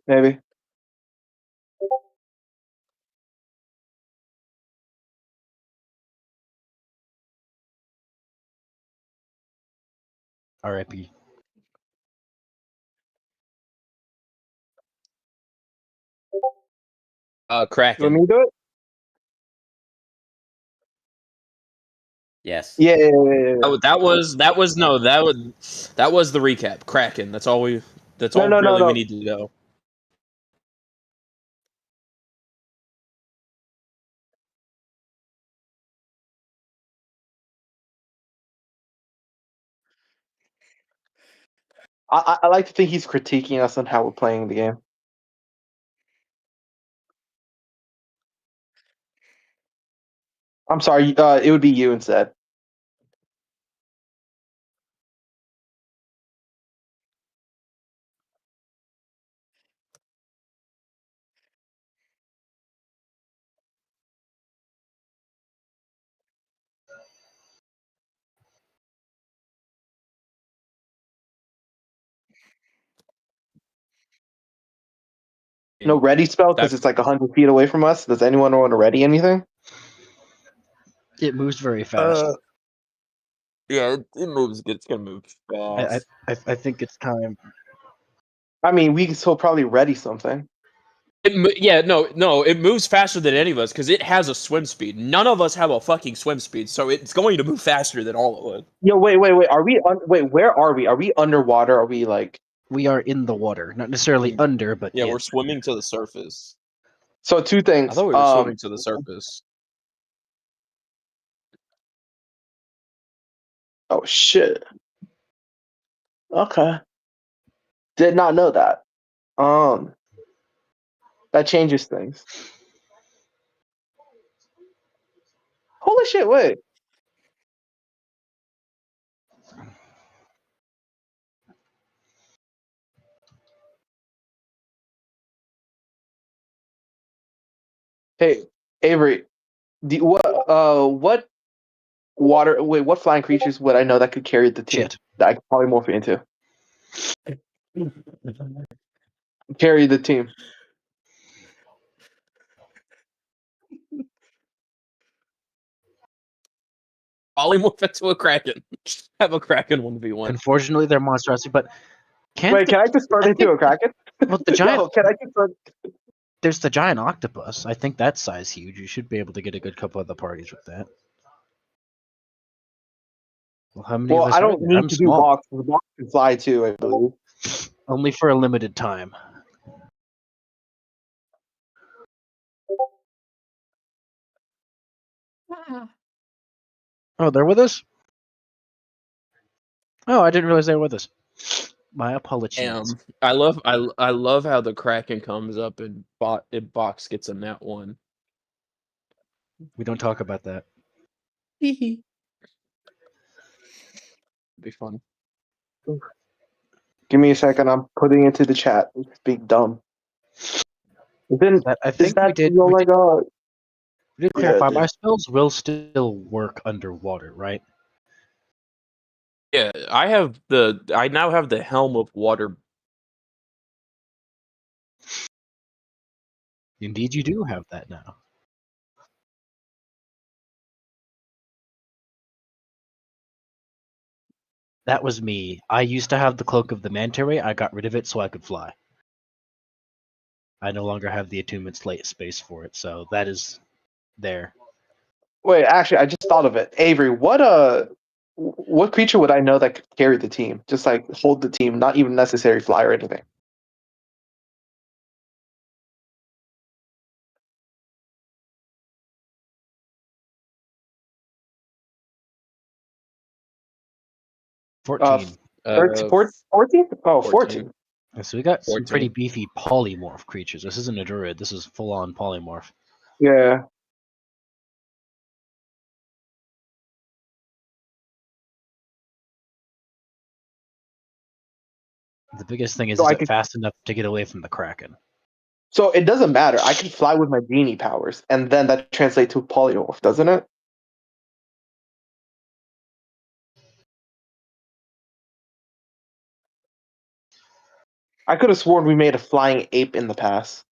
Maybe. R.I.P. Kraken. You want me to do it? Yes. Yeah. That was the recap. Kraken. That's all we need to go. I like to think he's critiquing us on how we're playing the game. I'm sorry, it would be you instead. No ready spell because it's like 100 feet away from us. Does anyone want to ready anything? It moves very fast. Yeah, it moves. It's gonna move fast. I think it's time. I mean, we can still probably ready something. It moves faster than any of us because it has a swim speed. None of us have a fucking swim speed, so it's going to move faster than all of us. Yo, wait. Are we? Wait, where are we? Are we underwater? Are we like? We are in the water, not necessarily under, but yeah, we're swimming to the surface. So two things. I thought we were swimming to the surface. Oh shit. Okay. Did not know that. That changes things. Holy shit! Wait. Hey, Avery. What water? Wait, what flying creatures would I know that could carry the team? Shit. That I could probably morph into. Carry the team. Polymorph into a Kraken. Have a Kraken 1v1. Unfortunately, they're monstrosity, but Wait, can I just turn into a Kraken? Well, the giant. Yo, can I just turn? There's the giant octopus. I think that size huge. You should be able to get a good couple of the parties with that. Well, how many of us I are don't there? need I'm to small. do box. The box can fly too, I believe. Only for a limited time. Oh, they're with us? Oh, I didn't realize they were with us. My apologies. I love how the Kraken comes up and box gets a nat 1. We don't talk about that. Be fun. Give me a second. I'm putting it to the chat. Speak dumb. Then I think we did clarify. Yeah, My spells will still work underwater, right? Yeah, I now have the Helm of Water. Indeed, you do have that now. That was me. I used to have the Cloak of the Manta Ray. I got rid of it so I could fly. I no longer have the attunement slate space for it, so that is there. Wait, actually, I just thought of it. Avery, what creature would I know that could carry the team? Just like hold the team, not even necessary fly or anything. $14. 14? Oh, 14. So we got 14. some pretty beefy polymorph creatures. This isn't a druid. This is full-on polymorph. Yeah. The biggest thing is, So it fast enough to get away from the Kraken? So it doesn't matter. I can fly with my genie powers, and then that translates to polymorph, doesn't it? I could have sworn we made a flying ape in the past.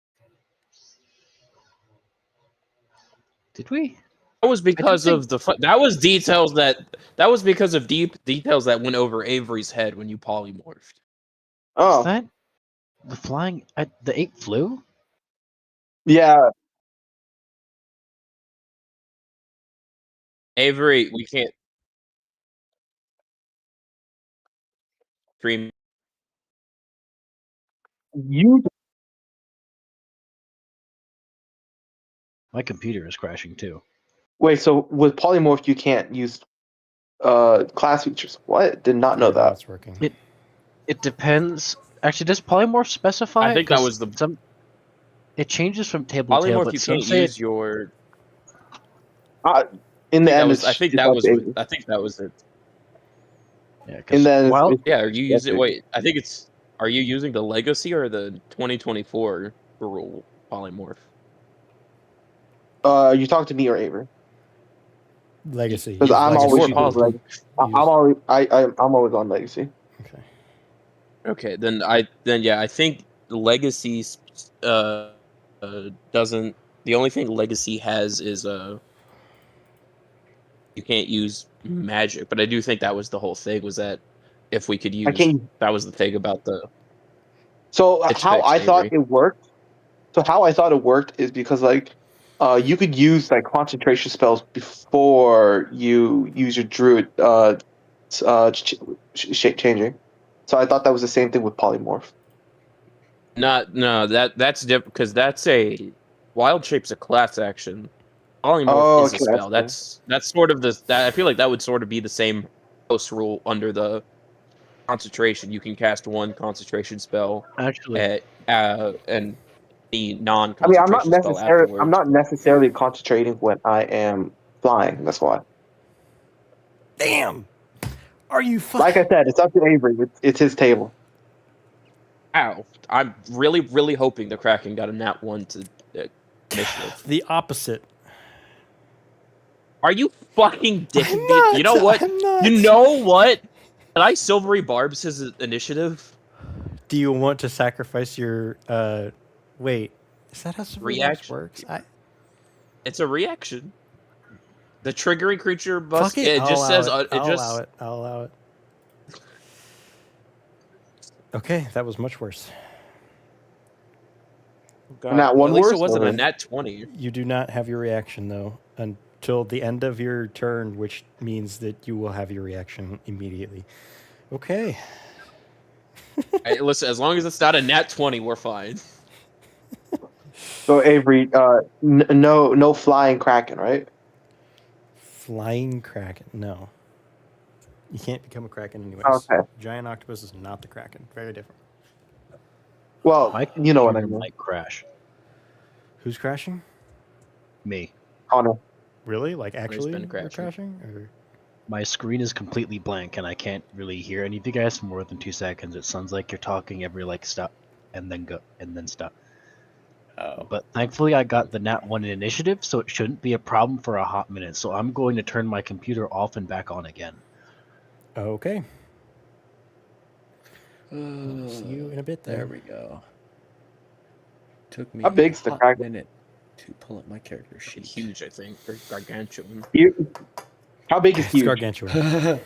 Did we? That was because think- of that was details that was because of deep details that went over Avery's head when you polymorphed. Oh, Is that the flying? The ape flew. yeah. Avery, we can't stream. You My computer is crashing too. wait. So with polymorph, you can't use class features. What? Did not know Yeah, now that. it's working. It depends. Actually, does polymorph specify? I think that 'Cause was the some. It changes from table to table, polymorph. but You some can't say use your. In the end, I think that was. I think that was it. Yeah, In the end, well, Yeah, are you that's using? it. Wait, I think it's. Are you using the legacy or the 2024 rule polymorph? You talk to me or Avery Legacy. because Use I'm legacy. always Before using Poly. legacy. I'm always on legacy. Okay. Okay, then yeah, I think the legacy doesn't. The only thing legacy has is you can't use magic, but I do think that was the whole thing. Was that if we could I use can't. that was the thing about the So it's how fixed, I thought Avery. it worked. So how I thought it worked is because you could use like concentration spells before you use your druid shape changing. So I thought that was the same thing with polymorph. No, that's different because that's a wild shape's a class action. Polymorph Oh, is a okay. spell. That's sort of the that I feel like that would sort of be the same house rule under the concentration. You can cast one concentration spell actually, at and the I mean, non-concentration spell I'm afterwards. not necessarily concentrating when I am flying. That's why. Damn. Are you Like I said, it's up to Avery. It's his table. Ow! I'm really, really hoping the Kraken got a nat 1 to initiative. the opposite? Are you fucking dicking me? not, You know what? I'm not. You know what? Can I Silvery Barbs his initiative? Do you want to sacrifice your wait, is that how Silvery Barbs Reaction. works? It's a reaction. The triggering creature must. Fuck it. It just says. It I'll just. allow it. I'll allow it. Okay, that was much worse. God, Nat 1 at least worse, it wasn't or- a nat 20. You do not have your reaction though until the end of your turn, which means that you will have your reaction immediately. Okay. Hey, listen, as long as it's not a nat 20, we're fine. So Avery, no flying kraken, right? Flying Kraken. No. You can't become a Kraken anyways. Okay. Giant octopus is not the Kraken. Very different. Well, my you know what I computer mean. might crash. Who's crashing? Me. Connor. Really? Like actually been you're crashing. crashing? Or My screen is completely blank, and I can't really hear any of you guys for more than 2 seconds. It sounds like you're talking every stop, and then go, and then stop. oh. But thankfully, I got the nat 1 in initiative, so it shouldn't be a problem for a hot minute. So I'm going to turn my computer off and back on again. Okay. See you in a bit There there. we go. Took me How big's a the hot Kraken? minute to pull up my character sheet. Huge, I think. Or gargantuan. How big is It's huge? gargantuan.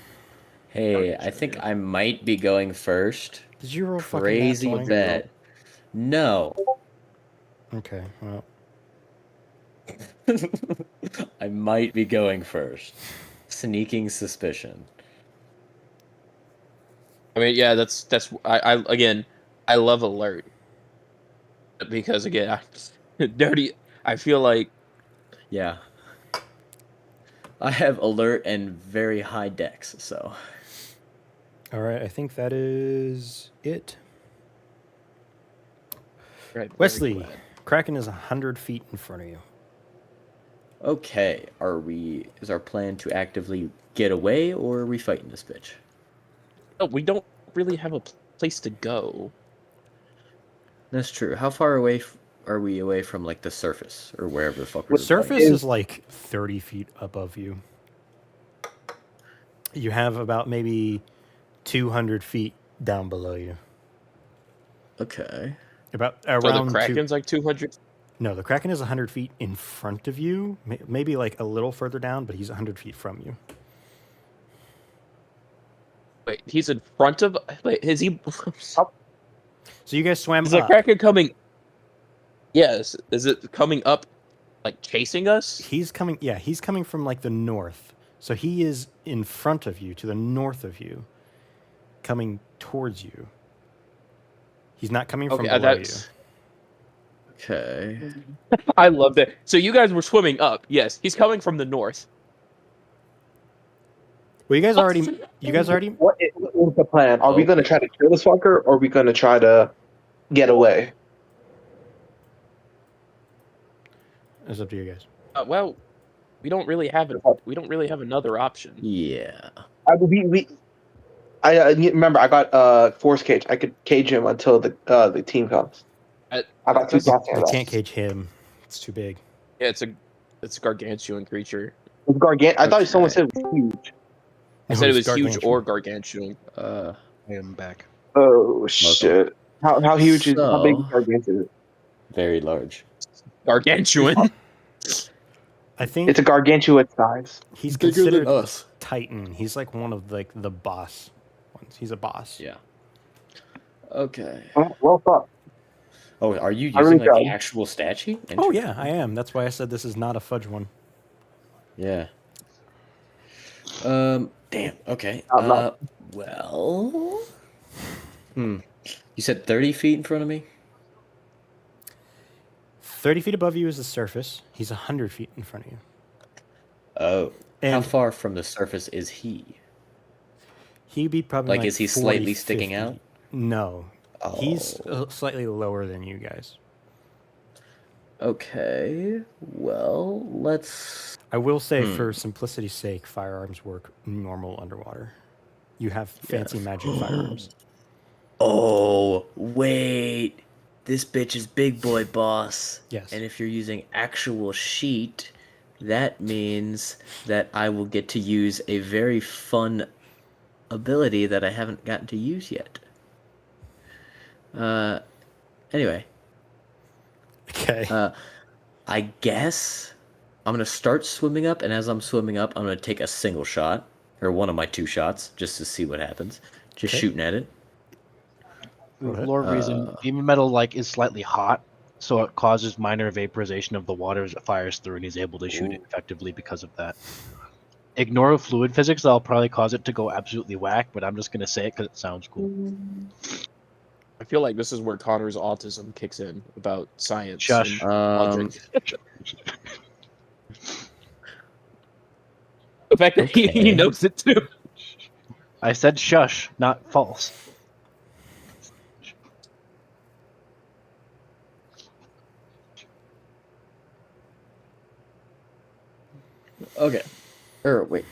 Hey, I think I might be going first. Did you roll Crazy fucking nat 20? bet. No. Okay, well. I might be going first. Sneaking suspicion. I mean, yeah, that's again, I love alert because again, dirty. I feel like Yeah. I have alert and very high dex, so. Alright, I think that is it. right, very Wesley, glad. Kraken is 100 feet in front of you. Okay, is our plan to actively get away, or are we fighting this bitch? No, we don't really have a place to go. That's true. How far away are we away from, like, the surface, or wherever the fuck we The were surface fighting? is like 30 feet above you. You have about maybe 200 feet down below you. Okay. About So the around Kraken's like 200. No, the Kraken is 100 feet in front of you. Maybe like a little further down, but he's 100 feet from you. Wait, he's in front of. Wait, is he? So you guys swam Is the up. Kraken coming? Yes. Is it coming up, like chasing us? He's coming. Yeah, he's coming from like the north. So he is in front of you, to the north of you, coming towards you. He's not coming from Okay, below you. that's. Okay. I love that. So you guys were swimming up. Yes, he's coming from the north. Well, you guys already. What's the plan? Are we Oh. going to try to kill this fucker, or are we going to try to get away? It's up to you guys. Well, we don't really have another option. Yeah. I remember I got force cage. I could cage him until the team comes. I got two That's- cats. I can't cage him. It's too big. Yeah, it's a gargantuan creature. It's I thought someone Okay. said it was huge. I No, said it it's was huge gargantuan. or gargantuan. I am back. Oh shit! How huge is how big is So- gargantuan? Very large. Gargantuan. I think It's a gargantuan size. he's considered us. Titan. He's like one of like the boss ones. He's a boss. Yeah. Okay. Well thought. Oh, are you I really using like the tried. actual stat sheet? Oh yeah, I am. That's why I said this is not a fudge one. Yeah. Damn. Okay. I'm not- Well. You said 30 feet in front of me? 30 feet above you is the surface. He's 100 feet in front of you. Oh. How And far from the surface is he? he'd be probably Like, is he 40, slightly sticking 50. out? No. He's Oh. slightly lower than you guys. Okay. Well, let's. I will say, for simplicity's sake, firearms work normal underwater. You have fancy Yes. magic firearms. Oh, wait. This bitch is big boy boss. Yes. And if you're using actual sheet, that means that I will get to use a very fun ability that I haven't gotten to use yet. Anyway, Okay. I guess I'm gonna start swimming up, and as I'm swimming up, I'm gonna take a single shot, or one of my two shots, just to see what happens. Just Okay. shooting at it. Go ahead. Lore reason, beam metal is slightly hot, so it causes minor vaporization of the water as it fires through, and he's able to shoot it effectively because of that. Ignore fluid physics; that'll probably cause it to go absolutely whack. But I'm just gonna say it because it sounds cool. I feel like this is where Connor's autism kicks in about science. Shush. and logic. The fact that he Okay. knows it too. I said shush, not false. Okay. Wait.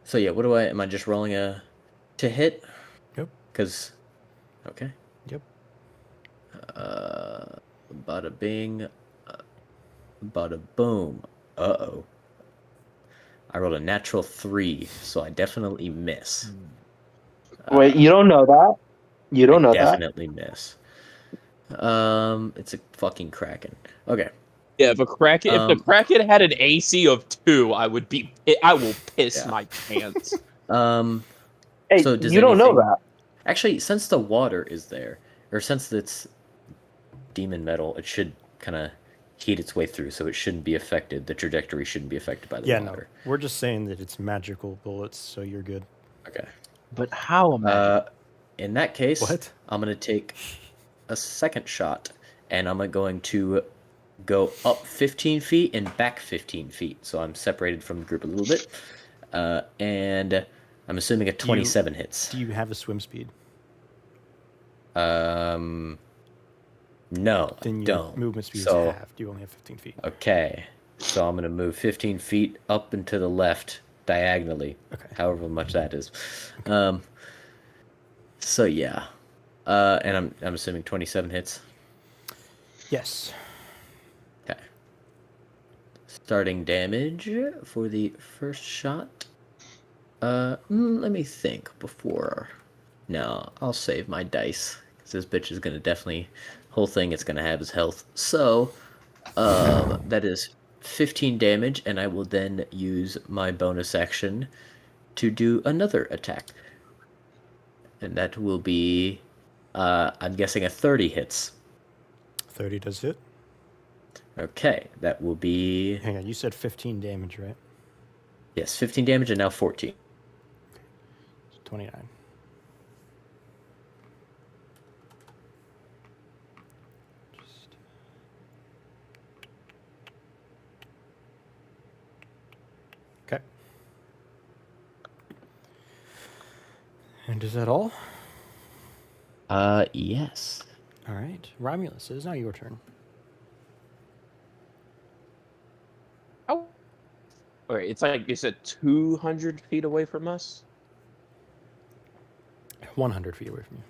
So yeah, what do I? Am I just rolling a to hit? Yep. Cause. Okay. Yep. Bada bing. Bada boom. Uh-oh. I rolled a natural 3, so I definitely miss. Wait, you don't know that? You don't know that? Definitely miss. It's a fucking Kraken. Okay. Yeah, if the Kraken had an AC of 2, I will piss Yeah. my pants. Hey, So does you don't know anything- that. Actually, since the water is there, or since it's demon metal, it should kind of heat its way through, so it shouldn't be affected. The trajectory shouldn't be affected by the Yeah, no. water. We're just saying that it's magical bullets, so you're good. Okay. But how imagine? In that case, What? I'm going to take a second shot, and I'm going to go up 15 feet and back 15 feet. So I'm separated from the group a little bit. And I'm assuming a 27 hits. Do you have a swim speed? No, I Then your don't. movement speed So- is halved. You only have 15 feet. Okay. So I'm going to move 15 feet up and to the left diagonally. Okay. However much that is. So yeah. And I'm assuming 27 hits. Yes. Okay. Starting damage for the first shot. Let me think before. No, I'll save my dice because this bitch is gonna definitely whole thing. It's gonna have his health. So, that is 15 damage, and I will then use my bonus action to do another attack, and that will be, I'm guessing a 30 hits. 30 does hit. Okay, that will be Hang on, you said 15 damage, right? yes, 15 damage, and now 14. 29. Okay. And is that all? Yes. All right. Romulus, it is now your turn. Oh. Wait, it's like you said 200 feet away from us? 100 feet away from you.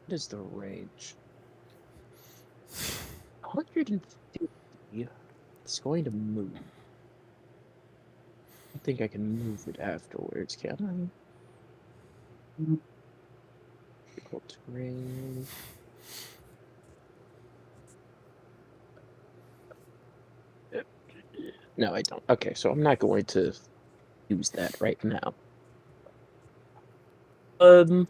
What is the range? 150. It's going to move. I don't think I can move it afterwards, can I? Difficult terrain. No, I don't. Okay, so I'm not going to use that right now. I'm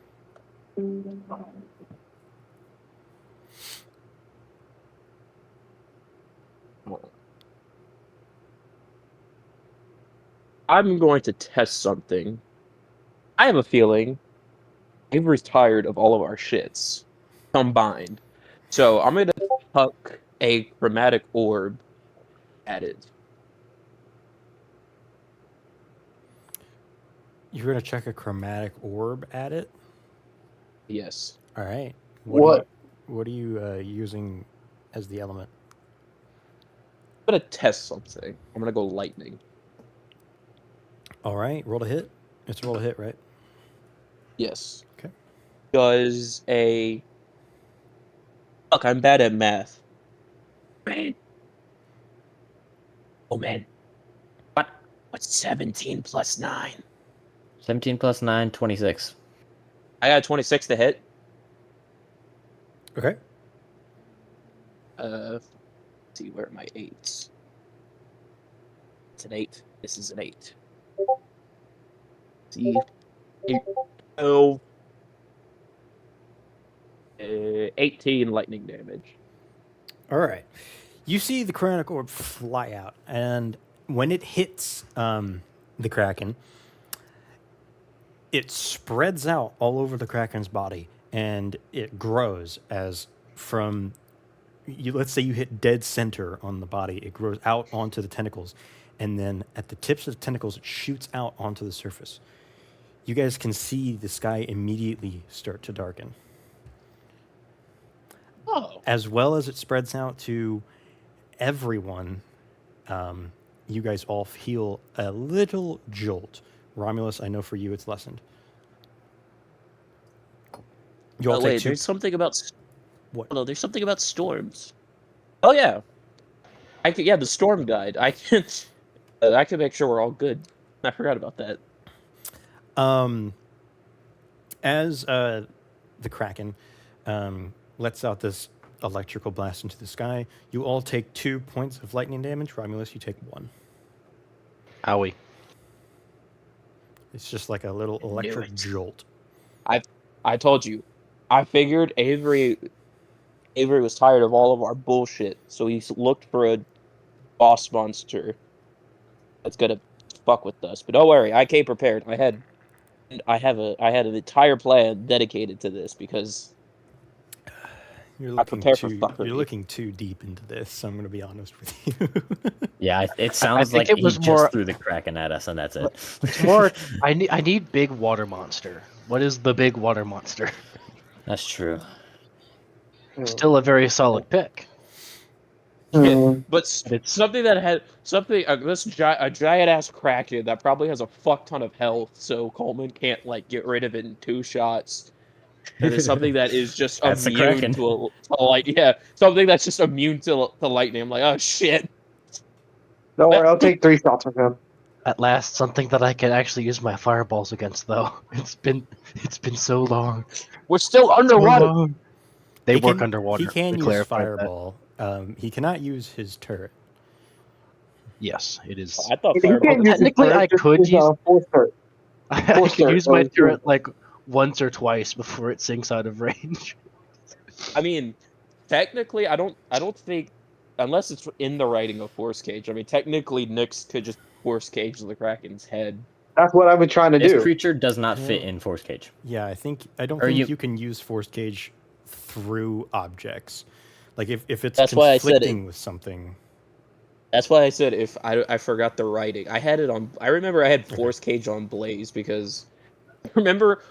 going to test something. I have a feeling Avery's tired of all of our shits combined. So I'm going to huck a chromatic orb at it. You're going to check a chromatic orb at it? Yes. All right. What? What are you using as the element? I'm going to test something. I'm going to go lightning. All right. Roll to hit. It's a roll to hit, right? Yes. Okay. Does a... Fuck, I'm bad at math. Man. Oh, man. What's 17 plus 9? 17 plus 9, 26. I got 26 to hit. Okay. Let's see, where are my 8s? It's an 8. This is an 8. See, 8, 12, 18 lightning damage. All right. You see the chromatic orb fly out, and when it hits the Kraken, it spreads out all over the Kraken's body, and it grows as from you. Let's say you hit dead center on the body, it grows out onto the tentacles, and then at the tips of the tentacles, it shoots out onto the surface. You guys can see the sky immediately start to darken. Oh. As well as it spreads out to everyone, you guys all feel a little jolt. Romulus, I know for you it's lessened. You all take wait, 2. there's something about... What? Oh, no, there's something about storms. Oh, yeah. Yeah, the storm guide. I can make sure we're all good. I forgot about that. As the Kraken lets out this electrical blast into the sky, you all take 2 points of lightning damage. Romulus, you take 1. Owie. It's just like a little electric jolt. I told you. I figured Avery was tired of all of our bullshit, so he looked for a boss monster that's gonna fuck with us. But don't worry, I came prepared. I had an entire plan dedicated to this because You're I looking prepare for too. fuckery. You're looking too deep into this. So I'm going to be honest with you. Yeah, it sounds think like it was he more- just threw the Kraken at us, and that's it. It's more. I need big water monster. What is the big water monster? That's true. Still a very solid pick. But something that had a giant ass Kraken that probably has a fuck ton of health, so Coleman can't like get rid of it in 2 shots. And it's something that is just That's the immune Kraken. to something that's just immune to lightning. I'm like, oh shit. Don't worry, I'll take 3 shots from him. At last, something that I can actually use my fireballs against, though. It's been so long. We're still So underwater. long. They work He underwater. can We use clarified that. fireball. He cannot use his turret. Yes, it is. I thought You fireball. can't use his Technically, turret, I just could use use. force turret. I Force could turret, use my so- turret like once or twice before it sinks out of range. I mean, technically, I don't think, unless it's in the writing of Force Cage. I mean, technically, Nyx could just Force Cage the Kraken's head. That's what I've been trying to This do. creature does not fit in Force Cage. Yeah, I don't Or think you- you can use force cage through objects. Like if it's That's why I said it. conflicting with something. That's why I said if I forgot the writing. I had it on. I remember I had Force Cage on Blaze because remember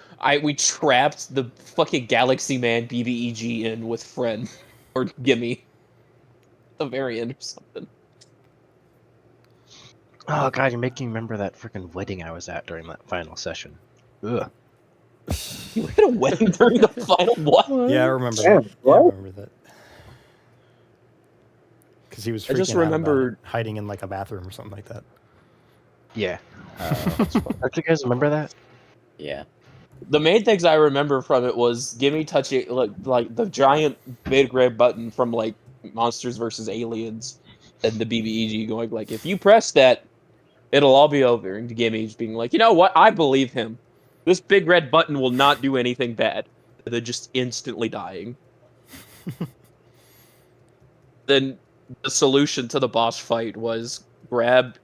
we trapped the fucking Galaxy Man BBEG in with Friend or Gimme at the very end or something. Oh god, you're making me remember that freaking wedding I was at during that final session. Ugh. You had a wedding during the final what? Yeah, I remember Damn, that. Yeah, I what? remember that. Because he was I just freaking out about remembered- it, hiding in like a bathroom or something like that. Yeah. Oh, Don't you guys remember that? yeah. The main things I remember from it was Gimme touching like the giant big red button from like Monsters vs. Aliens, and the BBEG going like, if you press that, it'll all be over. And Gimme just being like, you know what? I believe him. This big red button will not do anything bad. They're just instantly dying. Then the solution to the boss fight was grab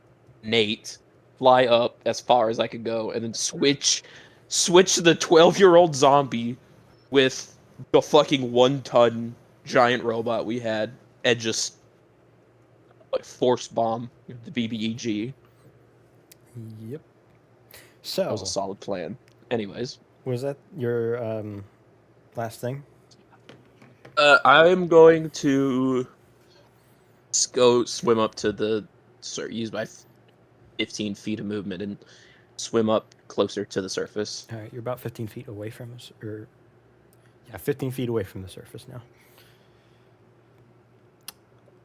Nate, fly up as far as I could go, and then switch the 12-year-old zombie with the fucking 1-ton giant robot we had, and just like force bomb the BBEG. Yep. That So was a solid plan. Anyways, was that your last thing? I'm going to go swim up to use my 15 feet of movement and swim up closer to the surface. All right, you're about 15 feet away from us, or yeah, 15 feet away from the surface now.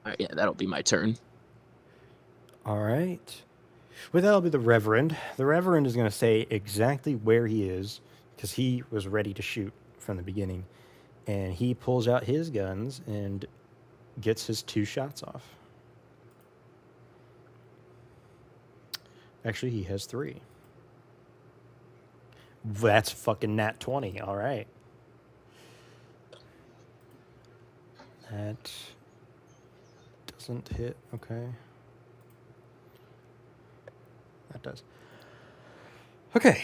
Alright, yeah, that'll be my turn. All right. Well, that'll be the Reverend. The Reverend is going to say exactly where he is because he was ready to shoot from the beginning. And he pulls out his guns and gets his 2 shots off. Actually, he has 3. That's fucking nat 20. All right. That doesn't hit. Okay. That does. Okay.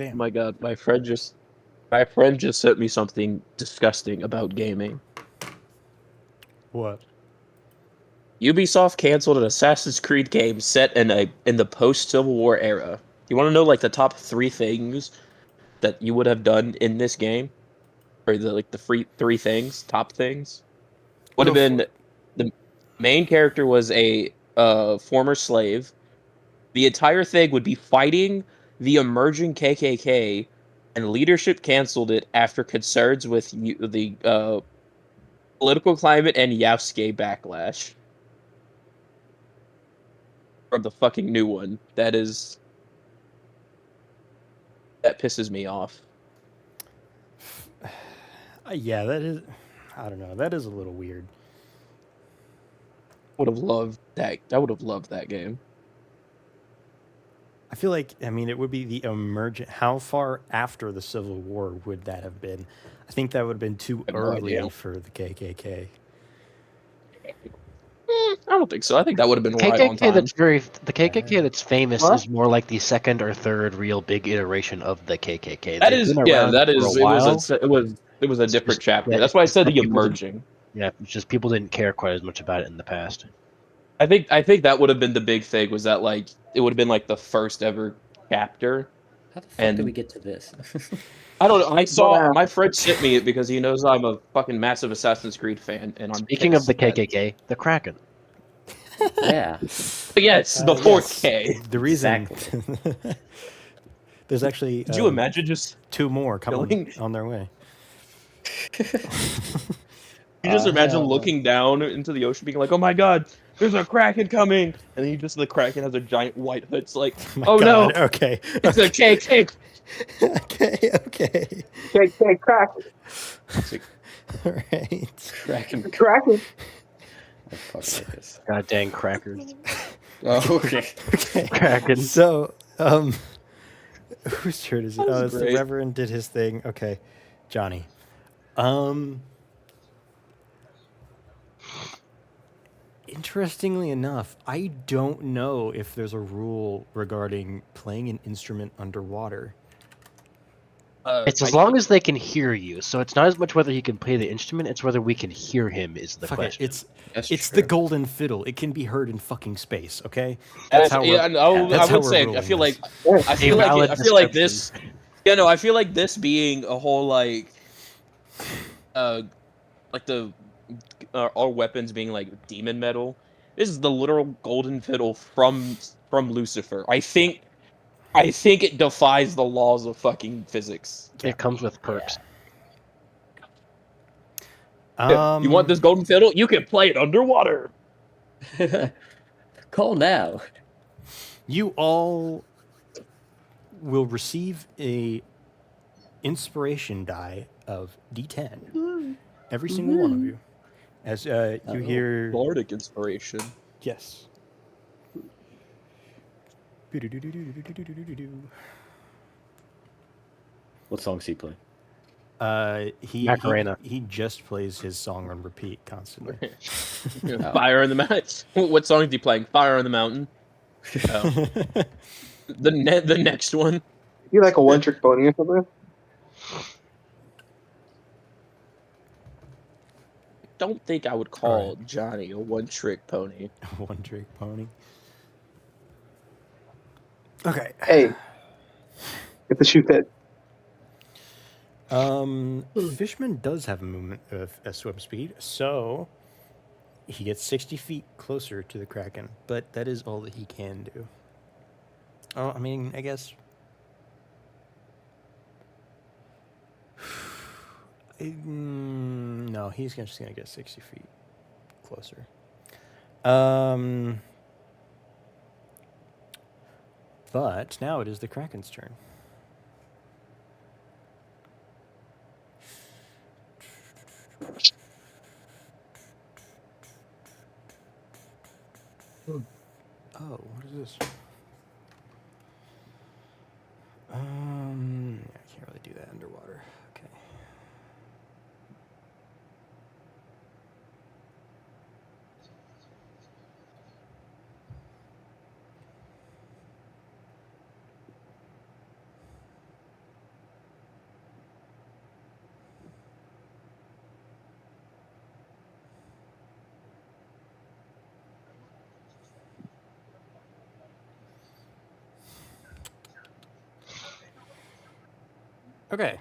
Oh Damn. my god, my friend just sent me something disgusting about gaming. What? Ubisoft canceled an Assassin's Creed game set in the post-Civil War era. You want to know like the top 3 things that you would have done in this game, or the three things, top things? Would have been the main character was a former slave. The entire thing would be fighting the emerging KKK, and leadership canceled it after concerns with the political climate and Yasuke backlash from the fucking new one. That pisses me off. Yeah, that is. I don't know. That is a little weird. Would have loved that. I would have loved that game. I feel like, I mean, it would be the emergent. How far after the Civil War would that have been? I think that would have been too I have no early idea. for the KKK. I don't think so. I think that would have been right on KKK time. the KKK that's famous What? is more like the second or third real big iteration of the KKK. That They've is, been yeah, around that for is. a while. It was a different just- chapter. yeah, That's why I it's said just the that people emerging. Yeah, it's just people didn't care quite as much about it in the past. I think that would have been the big thing. Was that like it would have been like the first ever chapter How the fuck And- did we get to this? I don't know. I saw Wow. my friend sent me it because he knows I'm a fucking massive Assassin's Creed fan, and I'm Speaking of the pissed that- KKK, the Kraken. Yeah. Yes, the fourth Yes. K. The reason Exactly. there's actually Could you imagine just 2 more coming killing- on their way. you just imagine hell no. looking down into the ocean, being like, "Oh my god, there's a Kraken coming!" And then the Kraken has a giant white hood. It's like, My "Oh God, no, Okay. it's a KK." Okay. Hey, crack. All right. Kraken. Kraken. I fucking hate this. God dang crackers. Oh, okay. Okay. Kraken. So, whose turn is it? That was Oh, it's the great. Reverend did his thing. Okay, Johnny. Interestingly enough, I don't know if there's a rule regarding playing an instrument underwater. It's as long as they can hear you. So it's not as much whether he can play the instrument, it's whether we can hear him is the Fuck it, question. That's it's true. the golden fiddle. It can be heard in fucking space. Okay, That's how yeah, we're- I that's how would we're say. I ruling feel this. like I feel like valid I feel like description. this. Yeah, no, I feel like this being a whole like the our weapons being like demon metal. This is the literal golden fiddle from Lucifer. I think it defies the laws of fucking physics. It comes with perks. You want this golden fiddle? You can play it underwater. Call now. You all will receive a inspiration die of D10. Every single one of you. As you hear... Bardic inspiration. Yes. What song's he playing? Macarena. He just plays his song on repeat constantly. Fire in the mountain. What song is he playing? Fire in the mountain. Oh. The next one. You like a one-trick pony or something? Don't think I would call Johnny a one-trick pony. One trick pony. Okay. Hey, get the shoe fit. Fishman does have a movement of a swim speed, so he gets 60 feet closer to the Kraken, but that is all that he can do. Oh, I mean, I guess. No, he's just gonna get 60 feet closer. But now it is the Kraken's turn. Oh, what is this? I can't really do that underwater. Okay. Okay.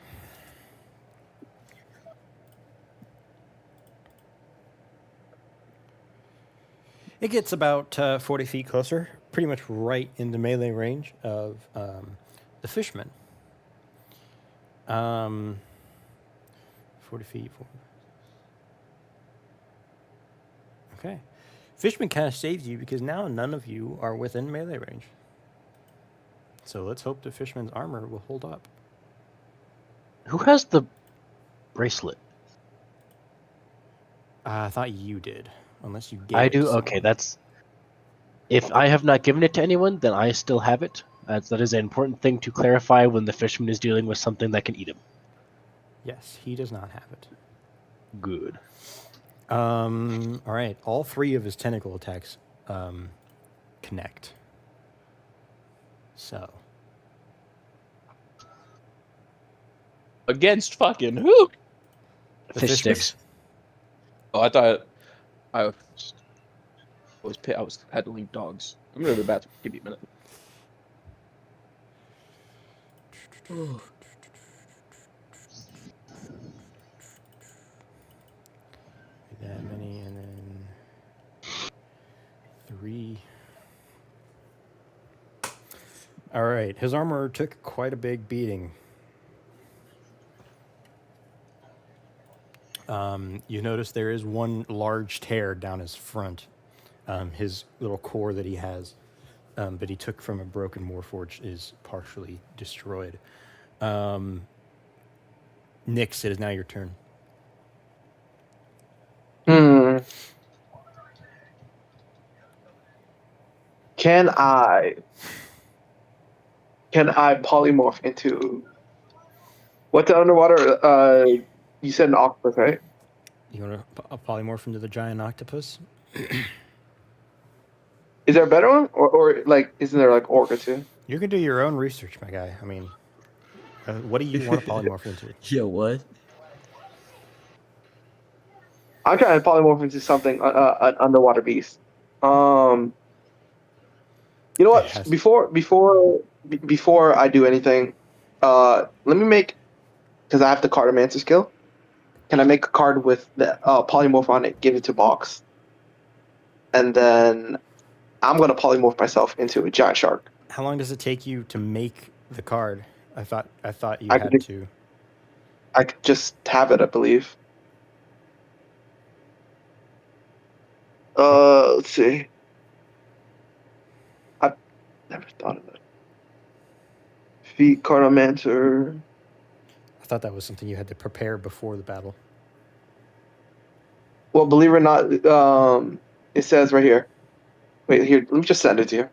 It gets about 40 feet closer, pretty much right in the melee range of the Fishman. 40 feet. Okay. Fishman kind of saves you because now none of you are within melee range. So let's hope the Fishman's armor will hold up. Who has the bracelet? I thought you did, unless you gave I it to do? someone. Okay, that's... If I have not given it to anyone, then I still have it. That is an important thing to clarify when the fisherman is dealing with something that can eat him. Yes, he does not have it. Good. All right. All 3 of his tentacle attacks connect. So Against fucking who? The Fish Fishman? sticks. Oh, I thought I was peddling dogs. I'm gonna go to the bathroom. Give me a minute. That many, and then 3. All right, his armor took quite a big beating. You notice there is one large tear down his front, his little core that he has, but he took from a broken Warforged is partially destroyed. Nyx, it is now your turn. Hmm. Can I polymorph into what's the underwater? You said an octopus, right? You want to polymorph into the giant octopus? Is there a better one, or like isn't there like orca too? You can do your own research, my guy. I mean, what do you want to polymorph into? Yo, what? I'm trying to polymorph into something an underwater beast. You know It what? has- Before I do anything, let me make, because I have the Cartomancer skill. Can I make a card with the polymorph on it, give it to Box, and then I'm gonna polymorph myself into a giant shark. How long does it take you to make the card? I thought you I had could to. I could just have it, I believe. Let's see. I've never thought of it. Feet, Cartomancer. I thought that was something you had to prepare before the battle. Well, believe it or not, it says right here. Wait, here, let me just send it to you.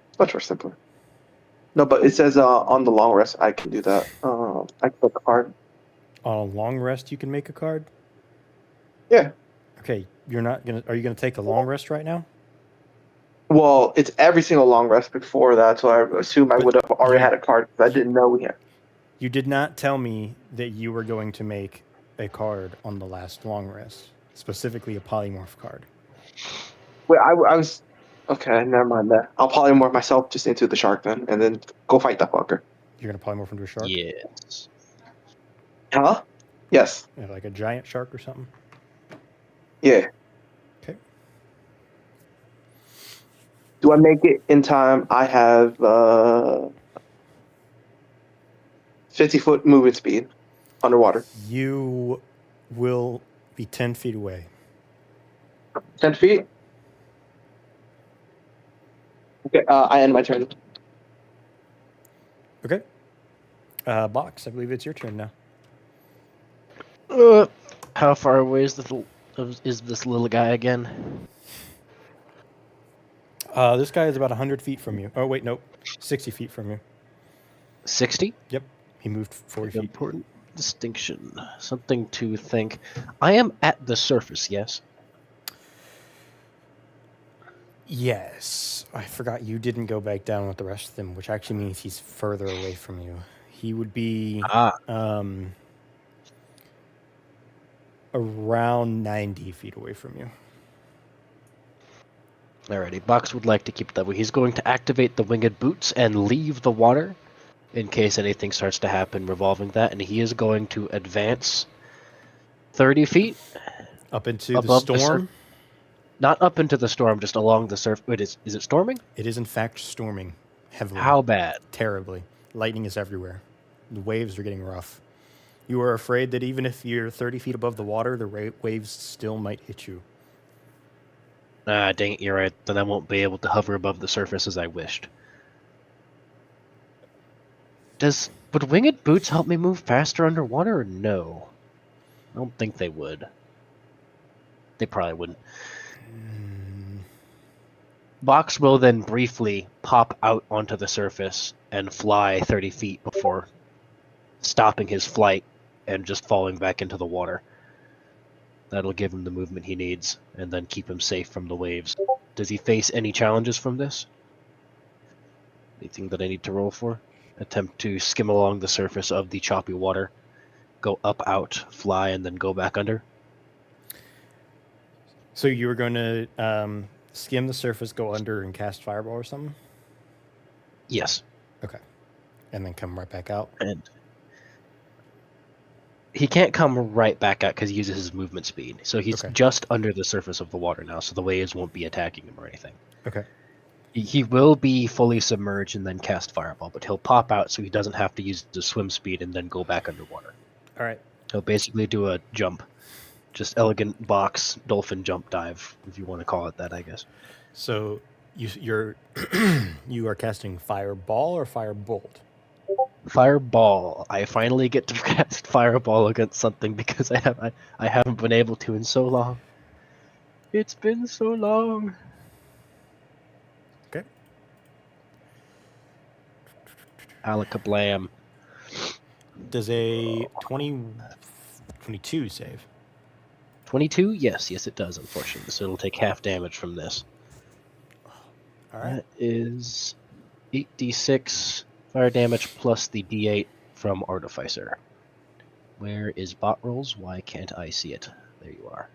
It's much more simpler. No, but it says on the long rest, I can do that. I can put a card. On a long rest, you can make a card. Yeah. Okay, you're not gonna. Are you gonna take a long rest right now? Well, it's every single long rest before that, so I assume I But would have already you- had a card because I didn't know we had. You did not tell me that you were going to make a card on the last long rest, specifically a polymorph card. Wait, I was. Okay, never mind that. I'll polymorph myself just into the shark then, and then go fight that fucker. You're gonna polymorph into a shark, Yes. Huh? Yes. like a giant shark or something. Yeah. Okay. Do I make it in time? I have 50-foot movement speed underwater. You will be 10 feet away. 10 feet? Okay, I end my turn. Okay. Box, I believe it's your turn now. How far away is this little guy again? This guy is about 100 feet from you. Oh, wait, nope. 60 feet from you. 60? Yep. He moved 40 feet. Important distinction. Something to think. I am at the surface, yes? Yes. I forgot you didn't go back down with the rest of them, which actually means he's further away from you. He would be around 90 feet away from you. Alrighty, Box would like to keep it that way. He's going to activate the winged boots and leave the water in case anything starts to happen revolving that, and he is going to advance 30 feet. Up into the Above the storm? Not up into the storm, just along the surface. Wait, is it storming? It is, in fact, storming heavily. How bad? Terribly. Lightning is everywhere. The waves are getting rough. You are afraid that even if you're 30 feet above the water, the waves still might hit you. Ah, dang it, you're right. Then I won't be able to hover above the surface as I wished. Would winged boots help me move faster underwater or no? I don't think they would. They probably wouldn't. Box will then briefly pop out onto the surface and fly 30 feet before stopping his flight and just falling back into the water. That'll give him the movement he needs and then keep him safe from the waves. Does he face any challenges from this? Anything that I need to roll for? Attempt to skim along the surface of the choppy water, go up, out, fly, and then go back under? So you were going to skim the surface, go under, and cast Fireball or something? Yes, Okay. And then come right back out. and he can't come right back out because he uses his movement speed. So he's Okay. just under the surface of the water now, so the waves won't be attacking him or anything. Okay. He will be fully submerged and then cast Fireball, but he'll pop out so he doesn't have to use his swim speed and then go back underwater. All right. He'll basically do a jump. Just elegant box dolphin jump dive, if you want to call it that, I guess. So you're you are casting Fireball or Firebolt? Fireball. I finally get to cast Fireball against something because I haven't been able to in so long. It's been so long. Okay. Alakablam. Does a 22 save? 22? Yes, it does, unfortunately. So it'll take half damage from this. All right. That is 8d6 fire damage plus the d8 from Artificer. Where is bot rolls? Why can't I see it? There you are.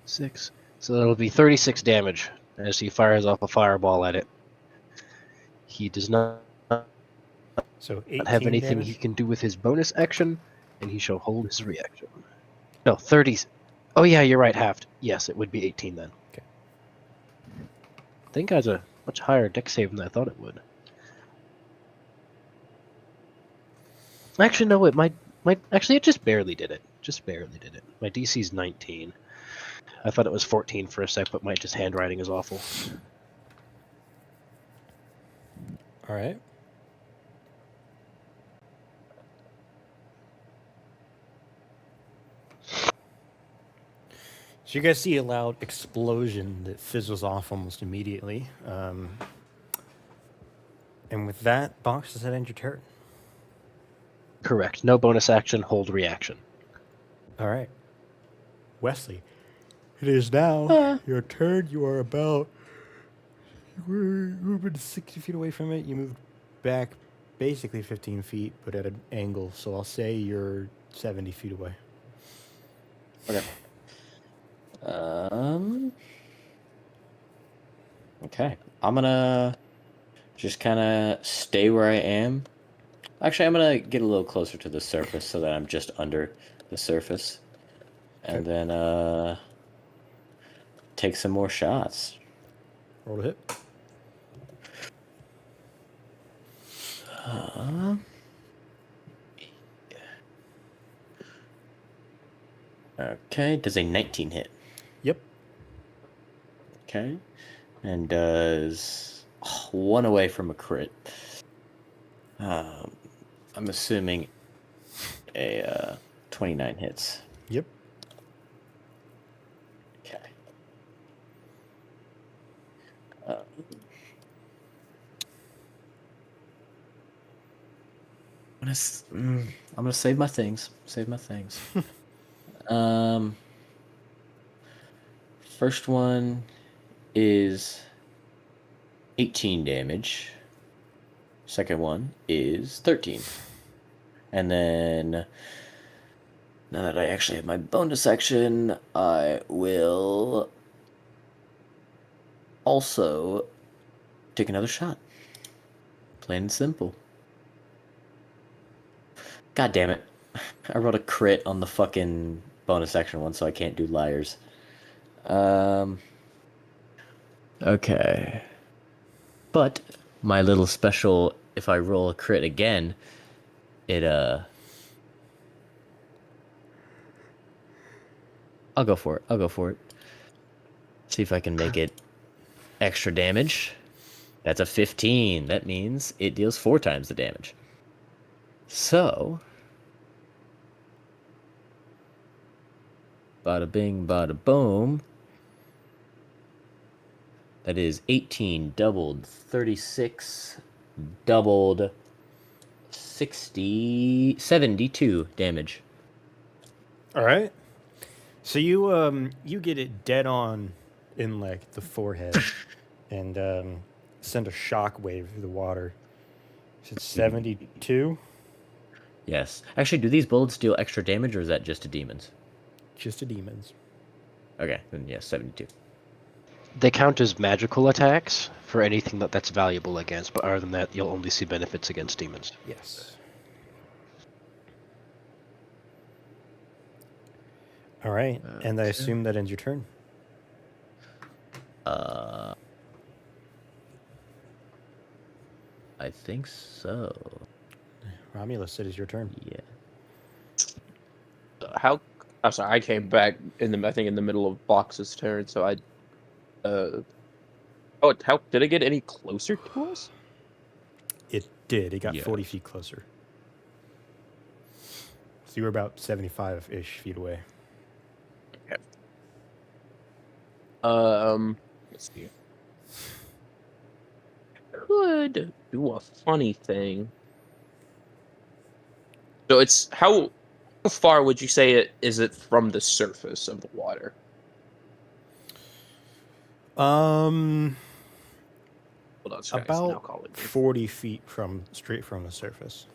Six. So that'll be 36 damage as he fires off a fireball at it. He does not So 18 have anything damage? he can do with his bonus action, and he shall hold his reaction. No, 30. Oh yeah, you're right, halved. Yes, it would be 18 then. Okay. I think it has a much higher dex save than I thought it would. Actually, no, it might. Actually, it just barely did it. Just barely did it. My DC's 19. I thought it was 14 for a sec, but my just handwriting is awful. All right. So you guys see a loud explosion that fizzles off almost immediately. And with that, Box, does that end your turn? Correct. No bonus action, hold reaction. All right. Wesley, it is now your turn. You are about... You were about 60 feet away from it. You moved back basically 15 feet, but at an angle. So I'll say you're 70 feet away. Okay. Okay. I'm gonna just kind of stay where I am. Actually, I'm gonna get a little closer to the surface so that I'm just under the surface, and then take some more shots. Roll to hit. Okay. Does a 19 hit? Yep. Okay. And does one away from a crit. I'm assuming a 29 hits. Yep. Okay. I'm gonna save my things. Save my things. First one is 18 damage. Second one is 13. And then, now that I actually have my bonus action, I will also take another shot. Plain and simple. God damn it. I rolled a crit on the fucking bonus action one, so I can't do liars. Okay. But my little special, if I roll a crit again, it, I'll go for it. See if I can make it extra damage. That's a 15. That means it deals 4 times the damage. So, bada bing, bada boom. That is 18 doubled, 36 doubled, 72 damage. All right. So you get it dead on in like the forehead and send a shock wave through the water. It's 72. Yes. Actually, do these bullets deal extra damage, or is that just to demons? Just to demons. Okay, then yes, 72. They count as magical attacks for anything that's valuable against, but other than that, you'll only see benefits against demons. Yes. All right, and I assume that ends your turn. I think so. Romulus, it is your turn. Yeah. How? I'm sorry. I came back in the. I think in the middle of Box's turn, so I. Oh, how did it get any closer to us? It did. It got Yeah. 40 feet closer. So you were about 75-ish feet away. Okay. Let's see. Could do a funny thing. So it's how far would you say it is it from the surface of the water? Hold on, Sky, it's now About calling me. 40 feet straight from the surface.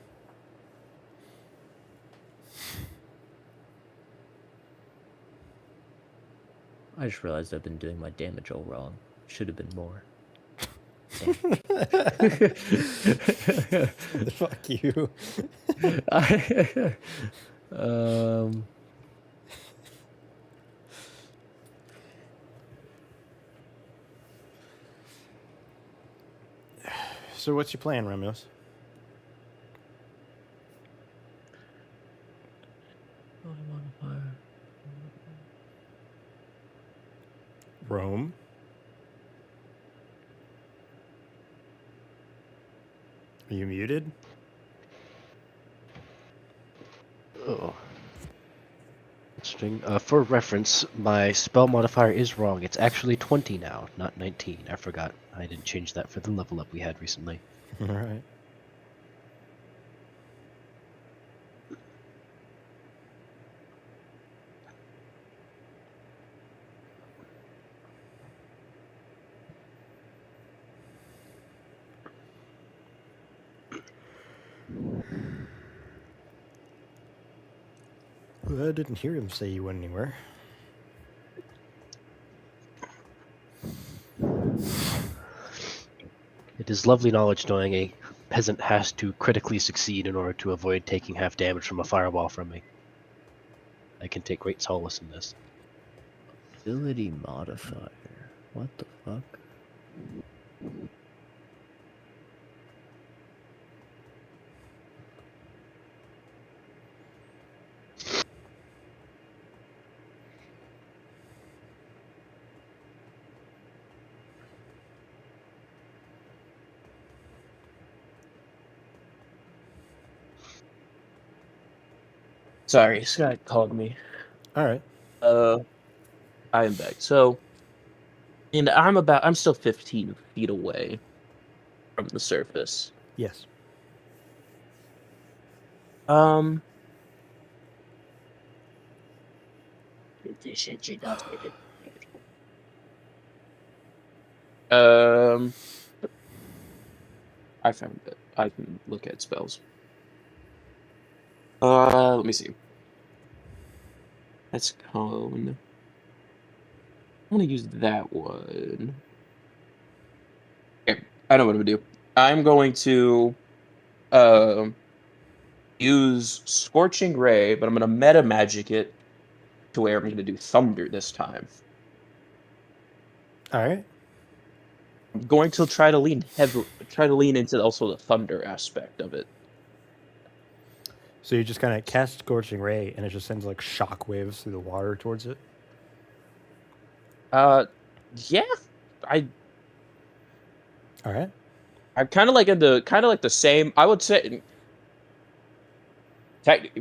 I just realized I've been doing my damage all wrong. Should have been more. Fuck you. um, So what's your plan, Romulus? Rome? Are you muted? Oh. Interesting. For reference, my spell modifier is wrong. It's actually 20 now, not 19. I forgot. I didn't change that for the level up we had recently. All right. Well, I didn't hear him say you went anywhere. It is lovely knowledge knowing a peasant has to critically succeed in order to avoid taking half damage from a fireball from me. I can take great solace in this. ability modifier. What the fuck? Sorry, Scott called me. All right. I am back. So, and I'm still 15 feet away from the surface. Yes. I found it. I can look at spells. Let me see. That's cone. I'm gonna use that one. Okay, I know what I'm gonna do. I'm going to use Scorching Ray, but I'm gonna meta magic it to where I'm gonna do Thunder this time. All right. I'm going to try to lean into also the thunder aspect of it. So you just kind of cast Scorching Ray, and it just sends like shock waves through the water towards it. Yeah, All right. I'm kind of like the same. I would say.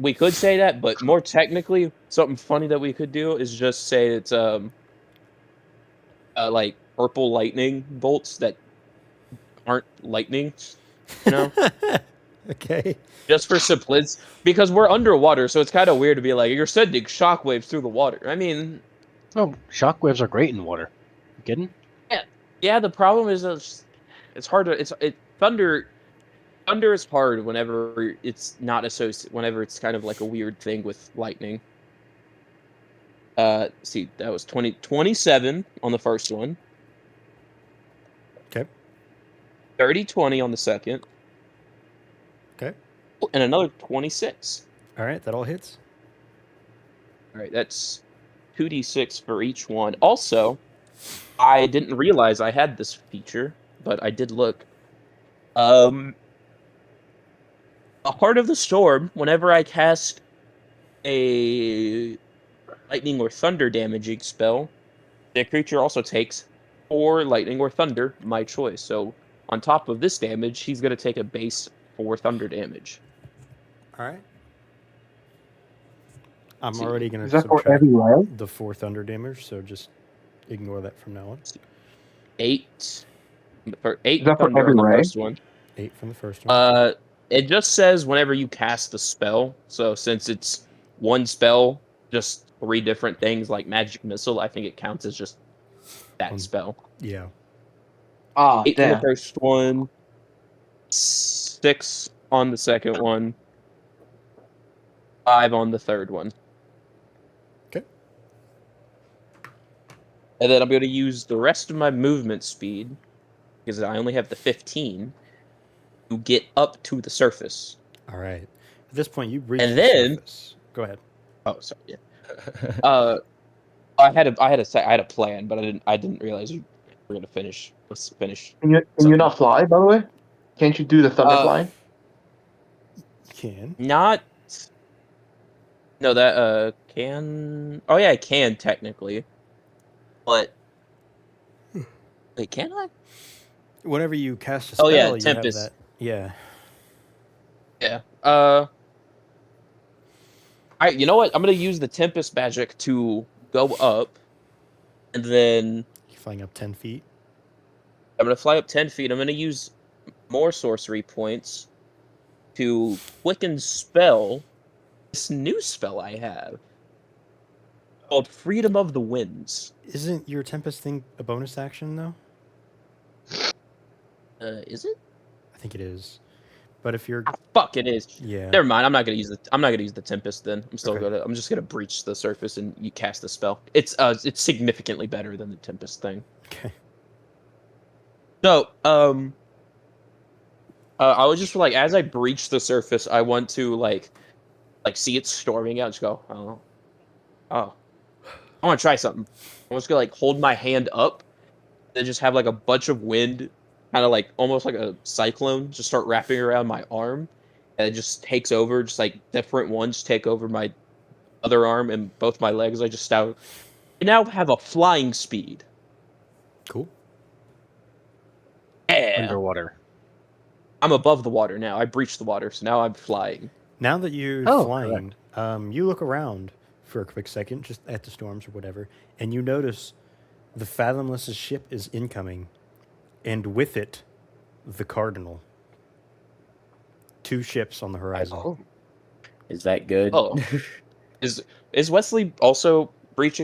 We could say that, but more technically, something funny that we could do is just say it's like purple lightning bolts that aren't lightning, you know. Okay. Just for simplicity, because we're underwater, so it's kind of weird to be like you're sending shockwaves through the water. I mean, Oh, shockwaves are great in water. You kidding? Yeah, the problem is it's hard to thunder is hard whenever it's not associated, whenever it's kind of like a weird thing with lightning. See, that was 27 on the first one. Okay. 30-20 on the second. Okay. And another 26. All right, that all hits. All right, that's 2d6 for each one. Also, I didn't realize I had this feature, but I did look. A Heart of the Storm, whenever I cast a lightning or thunder damaging spell, the creature also takes 4 lightning or thunder, my choice. So on top of this damage, he's going to take a base 4 thunder damage. All right. I'm See, already going Is to that for subtract every round? the 4 thunder damage, so just ignore that from now on. 8. For 8 Is that for thunder every on the ray? first one. 8 from the first one. It just says whenever you cast the spell. So since it's one spell, just 3 different things like magic missile, I think it counts as just that spell. Yeah. Ah, 8 on the damn. first one, 6 on the second one, 5 on the third one. Okay. And then I'm going to use the rest of my movement speed, because I only have the 15, to get up to the surface. All right. At this point, you reach And the then- surface. Go ahead. Oh, sorry. Yeah. I had a plan, but I didn't realize we were gonna finish. Let's finish. Can you not fly, by the way? Can't you do the thunder flying? You can. Not. No, that can. Oh yeah, I can technically, but wait, can I? Whenever you cast a spell, Oh yeah, you Tempest. have that. Yeah. Yeah. You know what? I'm gonna use the Tempest magic to go up, and then You're flying up 10 feet. I'm gonna fly up 10 feet. I'm gonna use more sorcery points to quicken spell this new spell I have called Freedom of the Winds. Isn't your Tempest thing a bonus action, though? Is it? I think it is. But if you're. Ah, fuck, it is. Yeah. Never mind. I'm not gonna use the Tempest then. Okay. I'm just gonna breach the surface and you cast the spell. It's significantly better than the Tempest thing. Okay. So, I was just like, as I breach the surface, I want to like see it storming out. Just go, oh, I want to try something. I'm just gonna like hold my hand up, and just have like a bunch of wind, kind of like almost like a cyclone, just start wrapping around my arm, and it just takes over. Just like different ones take over my other arm and both my legs. I now have a flying speed. Cool. Yeah. Underwater. I'm above the water now. I breached the water, so now I'm flying. Now that you're Oh, flying, you look around for a quick second, just at the storms or whatever, and you notice the Fathomless' ship is incoming, and with it, the Cardinal. 2 ships on the horizon. Oh. Is that good? Oh. Is Wesley also breach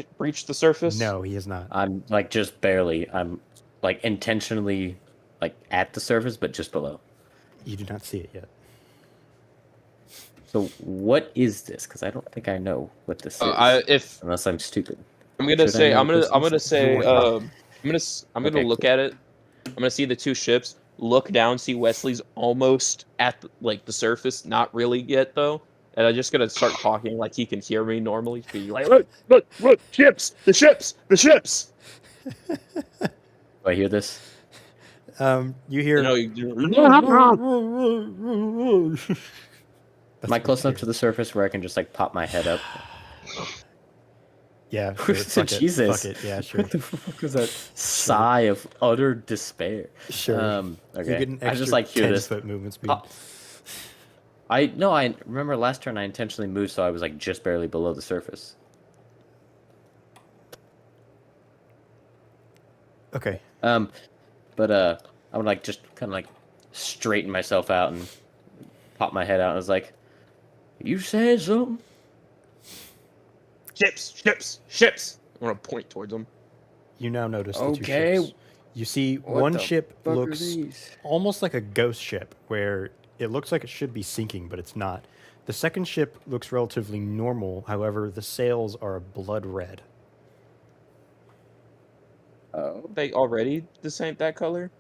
the surface? No, he is not. I'm like just barely. I'm like intentionally like at the surface, but just below. You do not see it yet. So what is this? Because I don't think I know what this is. Unless I'm stupid. I'm gonna Should I say know I'm what gonna this say is? I'm gonna Okay, look cool. at it. I'm gonna see the 2 ships. Look down, see Wesley's almost at the surface, not really yet though. And I'm just gonna start talking like he can hear me normally. Be like, look, ships, the ships. Do I hear this? You hear. Am I close enough to the surface where I can just like pop my head up? Yeah, sure. Fuck it. Jesus. Fuck it. Yeah, sure. What the fuck was that sigh of utter despair? Sure. Okay. You get an I extra just like hear this. 10-foot movement speed. Oh. I remember last turn I intentionally moved so I was like just barely below the surface. Okay. But I would like just kind of like straighten myself out and pop my head out. And I was like, "You said something." Ships. I want to point towards them. You now notice the two Okay, ships. You see what one the ship fuck are looks these? almost like a ghost ship, where it looks like it should be sinking, but it's not. The second ship looks relatively normal. However, the sails are blood red. Oh, They already that color?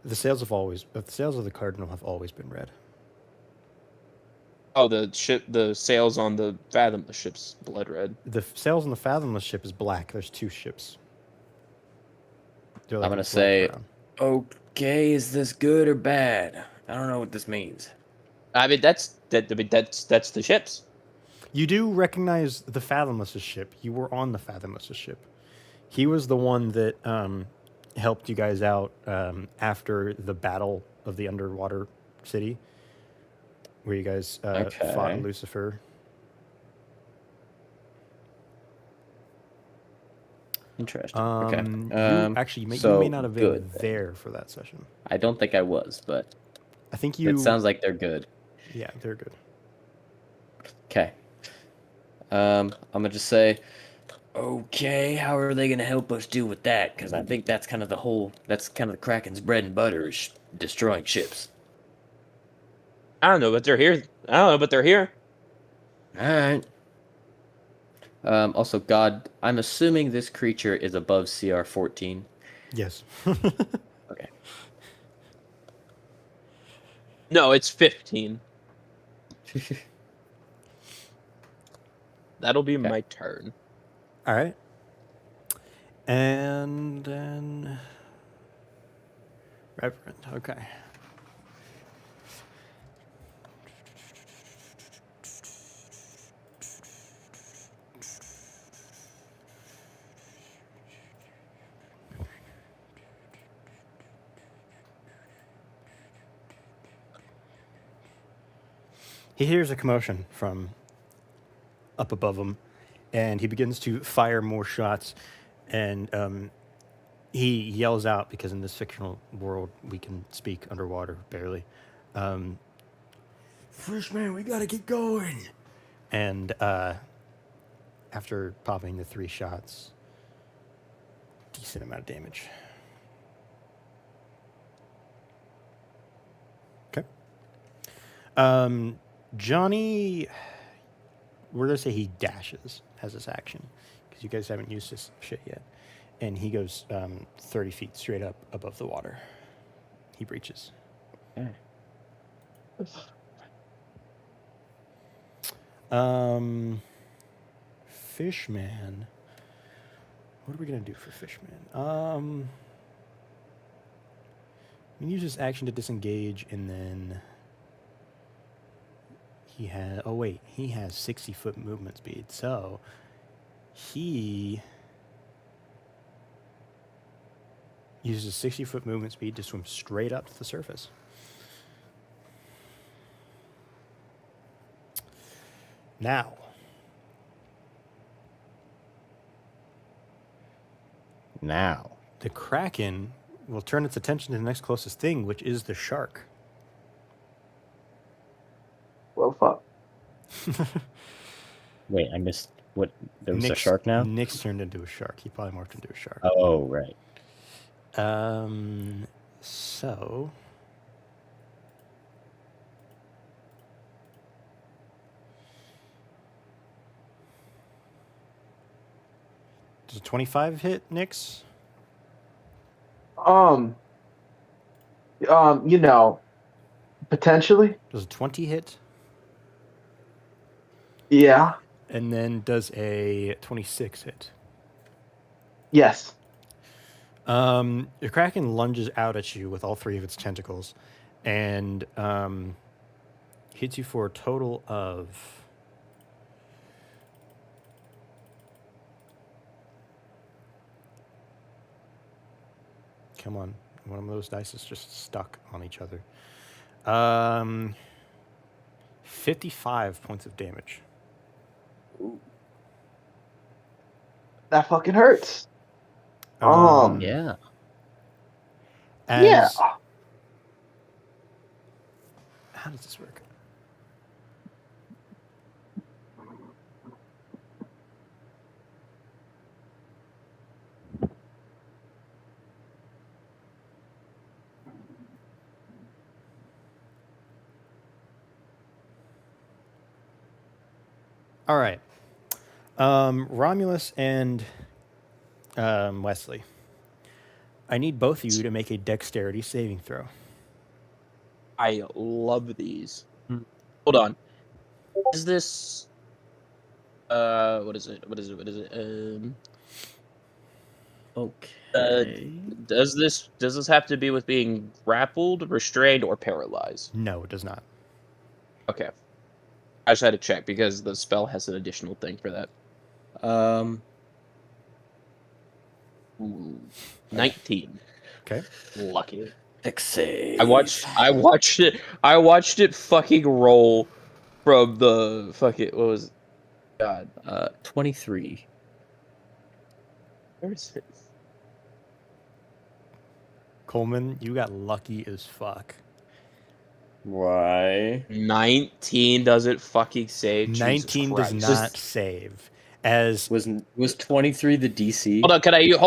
The sails of the Cardinal have always been red. Oh, the sails on the Fathomless ship's blood red. The sails on the Fathomless ship is black. There's two ships. They're like I'm a gonna black say, brown. okay, is this good or bad? I don't know what this means. I mean, that's the ships. You do recognize the Fathomless' ship. You were on the Fathomless' ship. He was the one that helped you guys out after the battle of the underwater city, where you guys fought Okay. Lucifer. Interesting. Okay. You may So not have been good. then. there for that session. I don't think I was, but I think it sounds like they're good. Yeah, they're good. Okay. I'm gonna just say, okay, how are they gonna help us deal with that? Because I think that's kind of the Kraken's bread and butter is destroying ships. I don't know, but they're here. I don't know, but they're here. All right. Also, God, I'm assuming this creature is above CR 14. Yes. Okay. No, it's 15. That'll be Okay. my turn. All right. And then Reverend. Okay. He hears a commotion from up above him, and he begins to fire more shots. And he yells out, because in this fictional world we can speak underwater barely. Fishman, we gotta get going. And after popping the 3 shots, decent amount of damage. Okay. Johnny, we're gonna say he dashes as his action, because you guys haven't used this shit yet. And he goes 30 feet straight up above the water. He breaches. Okay. Fishman. What are we gonna do for Fishman? We can use his action to disengage, and then he has. Oh wait, he has 60-foot movement speed, so he uses 60-foot movement speed to swim straight up to the surface. Now, the Kraken will turn its attention to the next closest thing, which is the shark. Well, fuck. Wait, I missed what? There was a Nick's- shark now? Nick's turned into a shark. He probably morphed into a shark. Oh, right. So does a 25 hit, Nix? You know, potentially. Does a 20 hit? Yeah. And then does a 26 hit? Yes. The Kraken lunges out at you with all 3 of its tentacles and hits you for a total of... Come on. One of those dice is just stuck on each other. 55 points of damage. That fucking hurts. Yeah. Yeah. How does this work? All right. Romulus and Wesley. I need both of you to make a dexterity saving throw. I love these. Hold on. Is this? What is it? What is it? What is it? Okay. Does this have to be with being grappled, restrained, or paralyzed? No, it does not. Okay. I just had to check because the spell has an additional thing for that. Ooh, 19. Okay. Lucky. Dex save. I watched it fucking roll from the fucking what was it? God. 23. Where is it? Coleman, you got lucky as fuck. Why? 19 doesn't fucking save. 19 Jesus does Christ. not save. As Was 23 the DC? Hold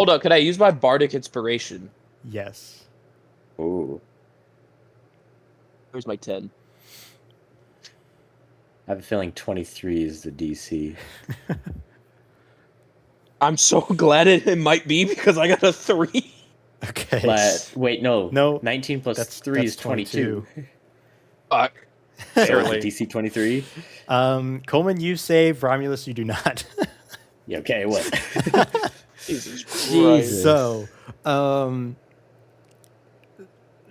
on, can I use my bardic inspiration? yes. Ooh. Where's my 10? I have a feeling 23 is the DC. I'm so glad it might be because I got a 3. Okay. But wait, no. No, 19 plus that's- 3 that's is 22. Fuck. So Barely. is it DC 23? Coleman, you save. Romulus, you do not. Yeah, okay, what? Jesus Christ. Jesus. So,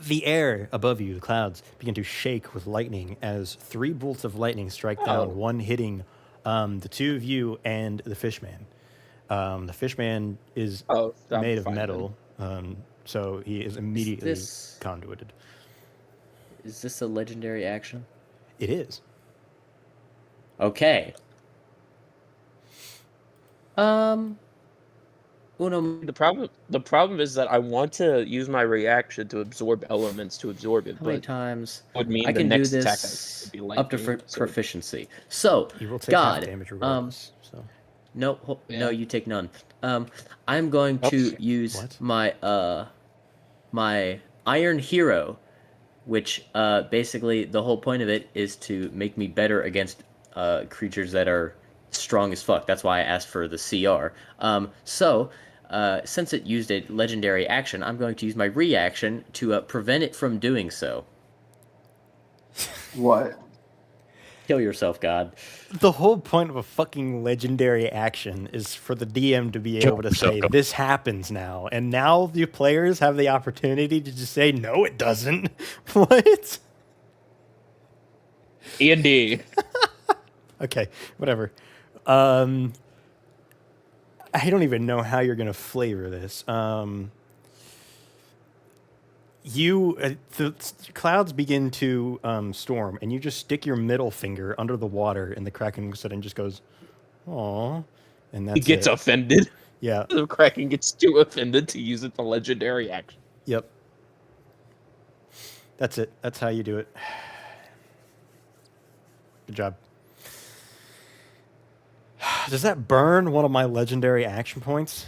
the air above you, the clouds, begin to shake with lightning as 3 bolts of lightning strike down, one hitting the 2 of you and the fishman. The fishman is Oh, I'm made of fine metal, so he is immediately this- conduited. Is this a legendary action? It is. Okay. Uno, The problem is that I want to use my reaction to absorb elements to absorb it, how many but times? would mean I the can do next attack this would be up to lightning, so- proficiency. So, You will take God, half damage regardless. So no, Yeah. no, you take none. I'm going to use What? my my Iron Hero, which basically the whole point of it is to make me better against creatures that are strong as fuck. That's why I asked for the CR. Since it used a legendary action, I'm going to use my reaction to prevent it from doing so. What? Kill yourself, God. the whole point of a fucking legendary action is for the DM to be able to say this happens now, and now the players have the opportunity to just say no, it doesn't. What? D&D. Okay, whatever. I don't even know how you're gonna flavor this. The clouds begin to storm, and you just stick your middle finger under the water, and the Kraken looks at it and just goes, "Aw," and that's He gets it. offended. Yeah. The Kraken gets too offended to use it the legendary action. Yep. That's it. That's how you do it. Good job. Does that burn one of my legendary action points?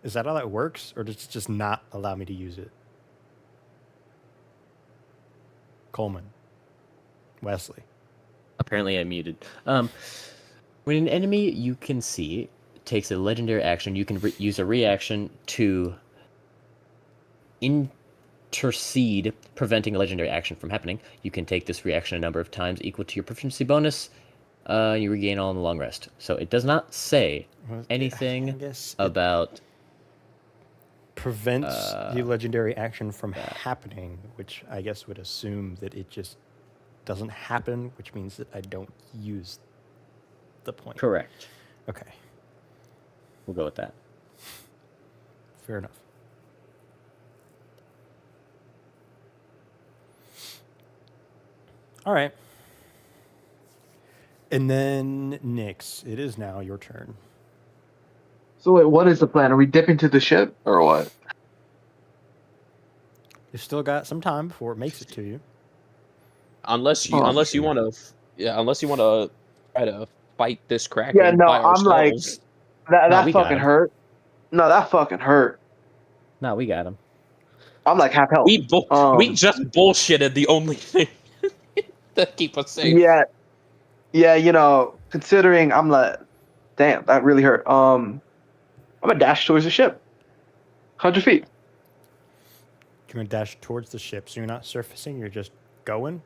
Is that how that works? Or does it just not allow me to use it? Coleman. Wesley. Apparently I muted. When an enemy you can see takes a legendary action, you can use a reaction to intercede, preventing a legendary action from happening. You can take this reaction a number of times equal to your proficiency bonus. You regain all in the long rest. So it does not say Well, I anything guess it about... prevents the legendary action from happening, which I guess would assume that it just doesn't happen, which means that I don't use the point. Correct. Okay, We'll go with that. fair enough. All right. And then Nyx, it is now your turn. So wait, what is the plan? Are we dipping to the ship or what? You've still got some time before it makes it to you. Unless you want to try to fight this Kraken. Yeah, no, by I'm like- ourselves. That No, we got fucking him. hurt. No, that fucking hurt. No, we got him. I'm like half health. we Um, just bullshitted the only thing that keep us safe. Yeah, you know, considering I'm like, damn, that really hurt. I'm gonna dash towards the ship. 100 feet. You're going to dash towards the ship, so you're not surfacing, you're just going?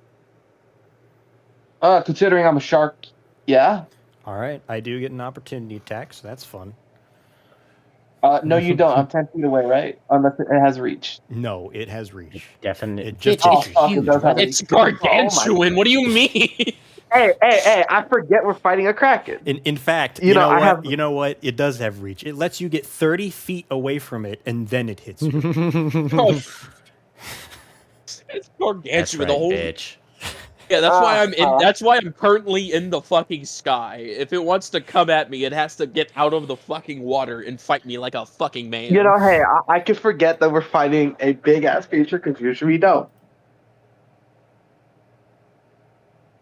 Considering I'm a shark, yeah. All right, I do get an opportunity attack, so that's fun. No, you don't. I'm 10 feet away, right? Unless it has reach. No, it has reach. Definitely. It just Oh, hits you. fuck, it does have It's reach. gargantuan. What do you mean? Hey! I forget we're fighting a kraken. In fact, You you know, know I what? have- You know what? It does have reach. It lets you get 30 feet away from it, and then it hits you. Oh, it's gargantuan. That's right, the whole bitch. yeah. That's why I'm in. Ah. That's why I'm currently in the fucking sky. If it wants to come at me, it has to get out of the fucking water and fight me like a fucking man. You know, hey, I could forget that we're fighting a big ass creature because usually we don't.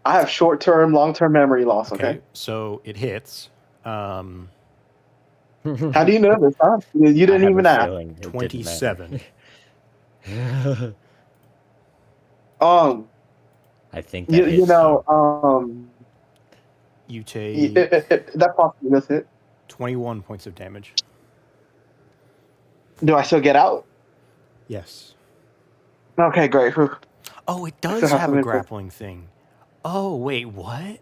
I have short-term, long-term memory loss. Okay. So it hits. How do you know this? Huh? You didn't even ask. 27. I think that You hits. know, You take that possibly does hit. 21 points of damage. Do I still get out? Yes. Okay, great. Whew. Oh, it does Still have have some a info. grappling thing. Oh, wait, what?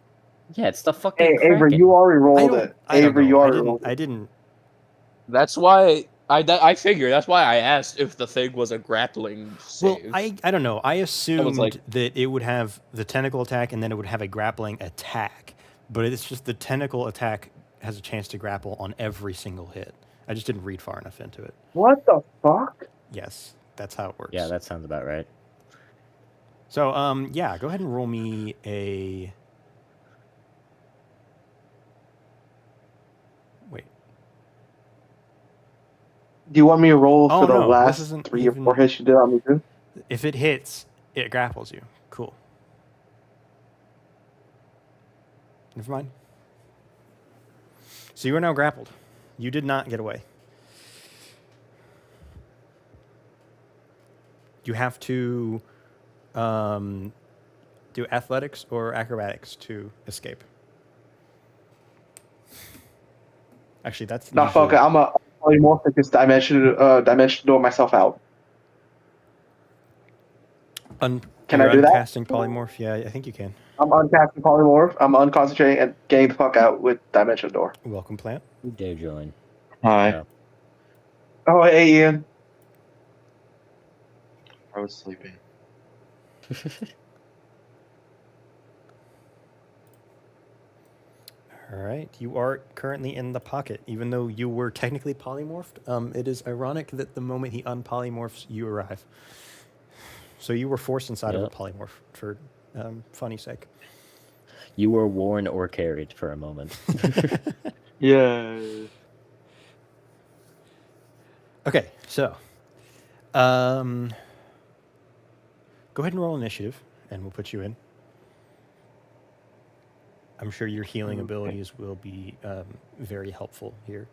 Yeah, it's the fucking Hey, Avery, Kraken. you already rolled it. I don't Avery, know. you I already didn't. rolled it. I didn't. That's why I figure. That's why I asked if the thing was a grappling Well, save. I don't know. I assumed like- that it would have the tentacle attack and then it would have a grappling attack. But it's just the tentacle attack has a chance to grapple on every single hit. I just didn't read far enough into it. What the fuck? Yes, that's how it works. Yeah, that sounds about right. So, yeah, go ahead and roll me a... Wait. Do you want me to roll Oh, for the no, this last isn't 3 or even- 4 hits you did on me too? If it hits, it grapples you. Cool. Never mind. So you are now grappled. You did not get away. You have to do athletics or acrobatics to escape. Actually, that's Not fuck it. I'm a polymorphic this dimension door myself out. Can I do that? Casting polymorph? Yeah, I think you can. I'm uncasting polymorph. I'm unconcentrating and getting the fuck out with dimension door. Welcome, plant. Who dare join? Hi. No. Oh, hey, Ian. I was sleeping. All right, you are currently in the pocket, even though you were technically polymorphed. It is ironic that the moment he unpolymorphs, you arrive. So you were forced inside of a Yep. polymorph for funny sake. You were worn or carried for a moment. Yeah. Okay, so go ahead and roll initiative, and we'll put you in. I'm sure your healing abilities will be very helpful here.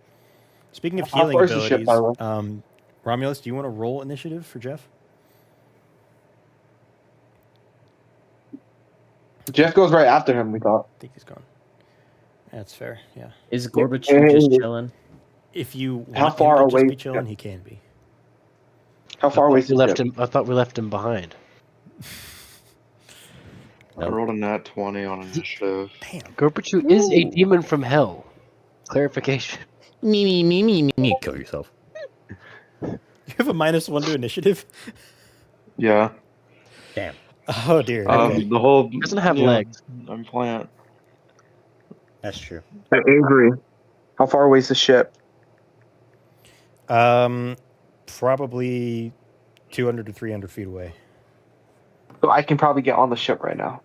Speaking of How healing far is the ship, abilities, by the Romulus, do you want to roll initiative for Jeff? Jeff goes right after him, we thought. I think he's gone. That's fair, yeah. Is Gorbachev just chilling? If you How want far him to just away- be chilling, he can be. How far away is We the left ship? him. I thought we left him behind. I rolled a nat 20 on initiative. Damn. Gorbachev is a demon from hell. Clarification. Me. Kill yourself. You have a -1 to initiative? Yeah. Damn. Oh, dear. Okay. The whole. He doesn't have legs. I'm plant. That's true. Hey, Avery. How far away is the ship? Probably 200 to 300 feet away. So I can probably get on the ship right now.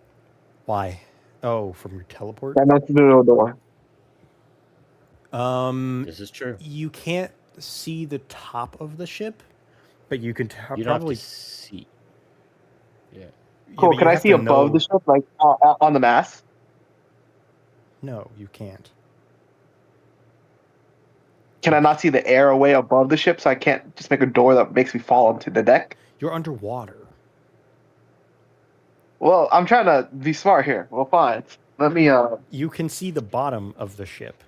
Why? Oh, from your teleport? Dimension door. This is true. You can't see the top of the ship, but you can You don't probably have to see. Yeah. Yeah, Cool. but Can you I have see to above know- the ship, like on the mast? No, you can't. Can I not see the air away above the ship, so I can't just make a door that makes me fall onto the deck? You're underwater. Well, I'm trying to be smart here. Well, fine. Let me You can see the bottom of the ship.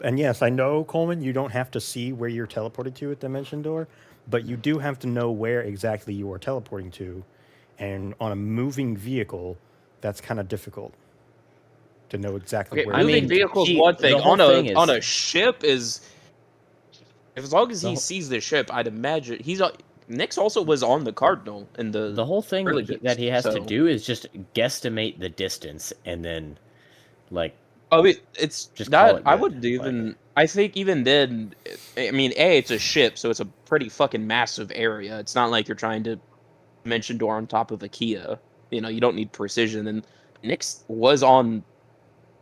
And yes, I know, Coleman, you don't have to see where you're teleported to at Dimension Door, but you do have to know where exactly you are teleporting to. And on a moving vehicle, that's kind of difficult to know exactly Okay, where. I moving mean, vehicle's he- one thing. the whole On thing a is- ship is, as long as The he whole- sees the ship, I'd imagine Nyx also was on the Cardinal in The whole thing early that he has to so- do is just guesstimate the distance and then, like, I mean, it's Just not. call it I good, wouldn't like- even. I think even then, I mean, it's a ship, so it's a pretty fucking massive area. It's not like you're trying to dimension door on top of a Kia. You know, you don't need precision. And Nyx was on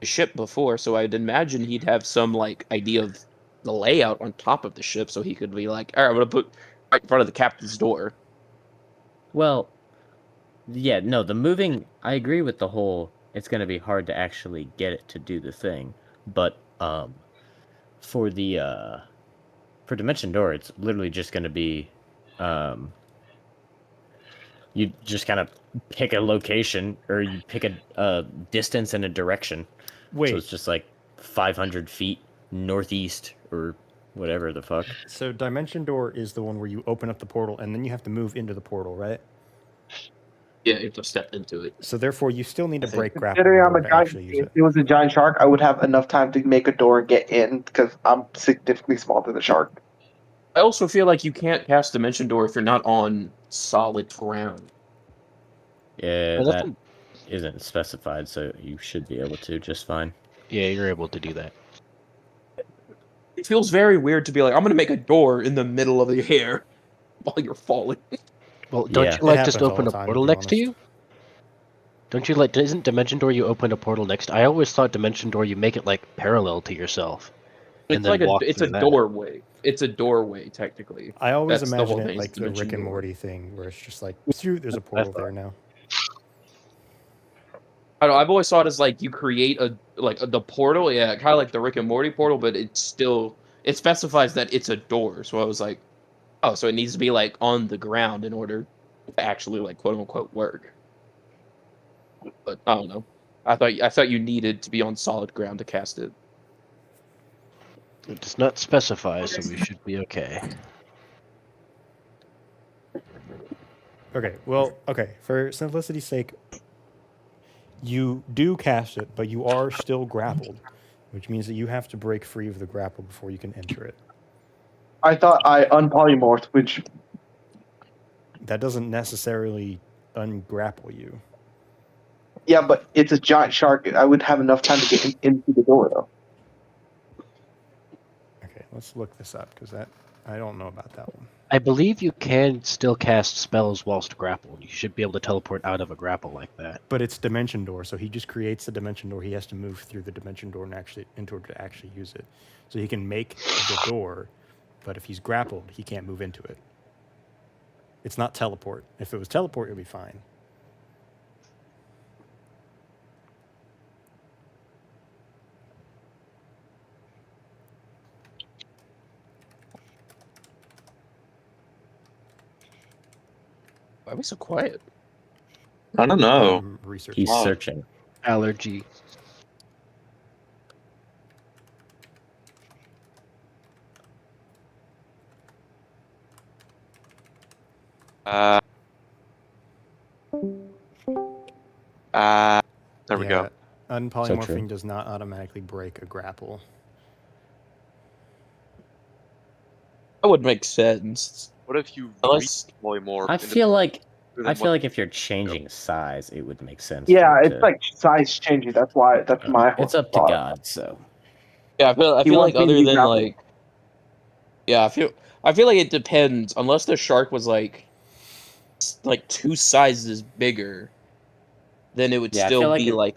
the ship before, so I'd imagine he'd have some like idea of the layout on top of the ship, so he could be like, "All right, I'm gonna put right in front of the captain's door." well, yeah, no, the moving, I agree with the whole, it's going to be hard to actually get it to do the thing. But for the, for Dimension Door, it's literally just going to be, you just kind of pick a location or you pick a distance and a direction. Wait, So it's just like 500 feet northeast or whatever the fuck. so Dimension Door is the one where you open up the portal and then you have to move into the portal, right? Yeah, you have to step into it. So therefore, you still need to break grapple considering in I'm a order to giant. actually use If it. it was a giant shark, I would have enough time to make a door and get in because I'm significantly smaller than the shark. I also feel like you can't cast Dimension Door if you're not on solid ground. Yeah, Well, that that's- isn't specified, so you should be able to just fine. Yeah, you're able to do that. It feels very weird to be like, I'm gonna make a door in the middle of the air while you're falling. Well, don't Yeah. you like It just happens all open the a time, to portal be next to honest. you? Don't you like? Isn't Dimension Door you open a portal next? I always thought Dimension Door you make it like parallel to yourself. It's And then like walk it's a through that. doorway. It's a doorway technically. I always That's the imagine whole it thing, like is the Rick Dimension and Door. Morty thing, where it's just like, there's a portal there now. I don't know, I've always thought as like you create the portal, yeah, kind of like the Rick and Morty portal, but it specifies that it's a door. So I was like, oh, so it needs to be like on the ground in order to actually like quote unquote work. But I don't know. I thought you needed to be on solid ground to cast it. It does not specify, so we should be okay. Okay, well, okay, for simplicity's sake, you do cast it, but you are still grappled, which means that you have to break free of the grapple before you can enter it. I thought I unpolymorphed, which That doesn't necessarily ungrapple you. yeah, but it's a giant shark. I would have enough time to get into the door though. Okay, let's look this up, because I don't know about that one. I believe you can still cast spells whilst grappled. You should be able to teleport out of a grapple like that. But it's Dimension Door, so he just creates the Dimension Door. He has to move through the Dimension Door in order to actually use it. So he can make the door, but if he's grappled, he can't move into it. It's not teleport. If it was teleport, it would be fine. Why are we so quiet? I don't know. Research. He's Wow. searching. Allergy. There we go. Unpolymorphing does not automatically break a grapple. That would make sense. What if you Unless- polymorph? I feel like like if you're changing size, it would make sense. Yeah, for it it's to- like size changing. That's why. That's my. It's up to thought. God, so Yeah, I He feel wants like me to other be than grappled. like, yeah, I feel like it depends. Unless the shark was like two sizes bigger, then it would Yeah, I feel still like be it- like.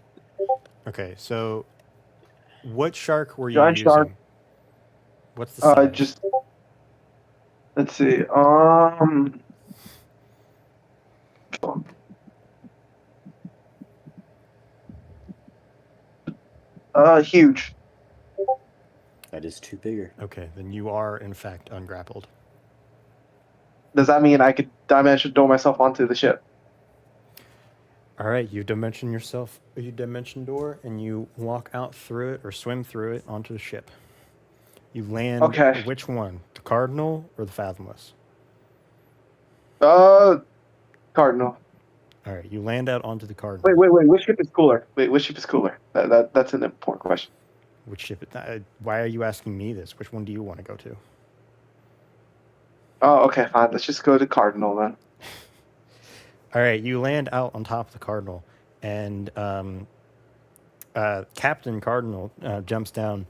Okay, so what shark were you Giant using? shark. What's the size? Just let's see. Huge. that is too bigger. Okay, then you are in fact ungrappled. Does that mean I could dimension door myself onto the ship? All right, you dimension yourself. You dimension door, and you walk out through it or swim through it onto the ship. You land. Okay. Which one? The Cardinal or the Fathomless? Cardinal. All right, you land out onto the Cardinal. Wait. Which ship is cooler? Which ship is cooler? That's an important question. Which ship? Why are you asking me this? Which one do you want to go to? Oh, okay, fine. Let's just go to Cardinal then. All right, you land out on top of the Cardinal, and Captain Cardinal jumps down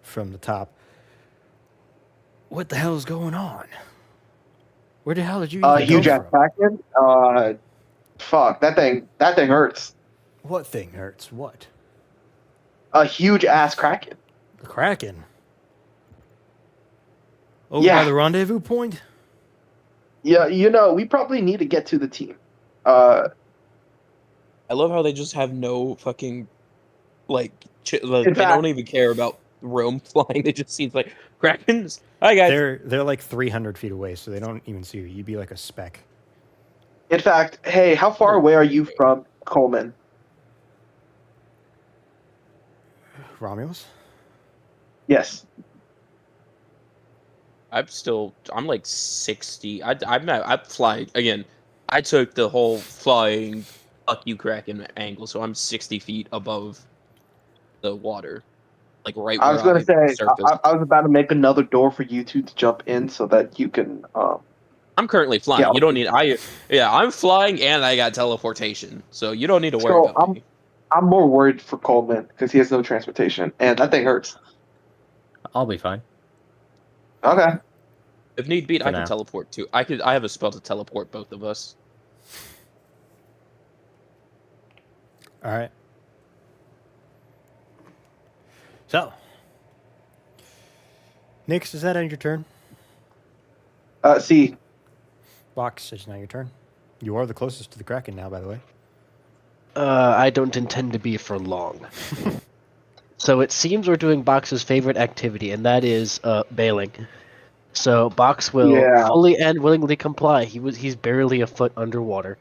from the top. What the hell is going on? Where the hell did you even Huge go ass from? Kraken. Fuck that thing. That thing hurts. What thing hurts? What? A huge ass Kraken. The Kraken. Over Yeah. by the rendezvous point? Yeah, we probably need to get to the team. I love how they just have no fucking like. They fact- don't even care about Rome flying. They just seem like Krakens. Hi guys. They're like 300 feet away, so they don't even see you. You'd be like a speck. In fact, hey, how far away are you from Coleman? Romulus? Yes. I'm like 60. I'm flying again. I took the whole flying fuck you Kraken angle, so I'm 60 feet above the water, like right I where was gonna say surface. I was about to make another door for you two to jump in so that you can. I'm currently flying. Yeah, You don't need. I'm flying and I got teleportation, so you don't need to worry So about me. I'm more worried for Coleman because he has no transportation, and that thing hurts. I'll be fine. Okay. If need be, For I can now. teleport too. I have a spell to teleport both of us. All right. So, Nix, is that end your turn? See, Box, it's now your turn. You are the closest to the Kraken now, by the way. I don't intend to be for long. So it seems we're doing Box's favorite activity, and that is bailing. So Box will Yeah. fully and willingly comply. He's barely a foot underwater.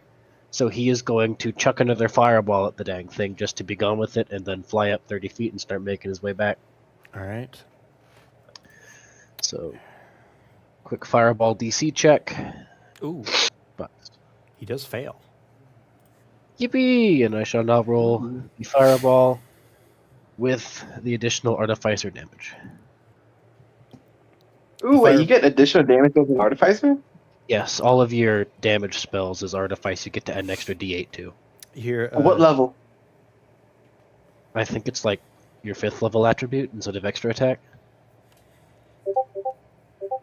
So he is going to chuck another fireball at the dang thing just to be gone with it and then fly up 30 feet and start making his way back. All right. So quick fireball DC check. Ooh, Box. he does fail. Yippee! And I shall now roll the fireball with the additional artificer damage. ooh, wait, you get additional damage as an artificer? Yes, all of your damage spells as artifice you get to add an extra d8 to. Here, What level? I think it's like your 5th level attribute instead of extra attack.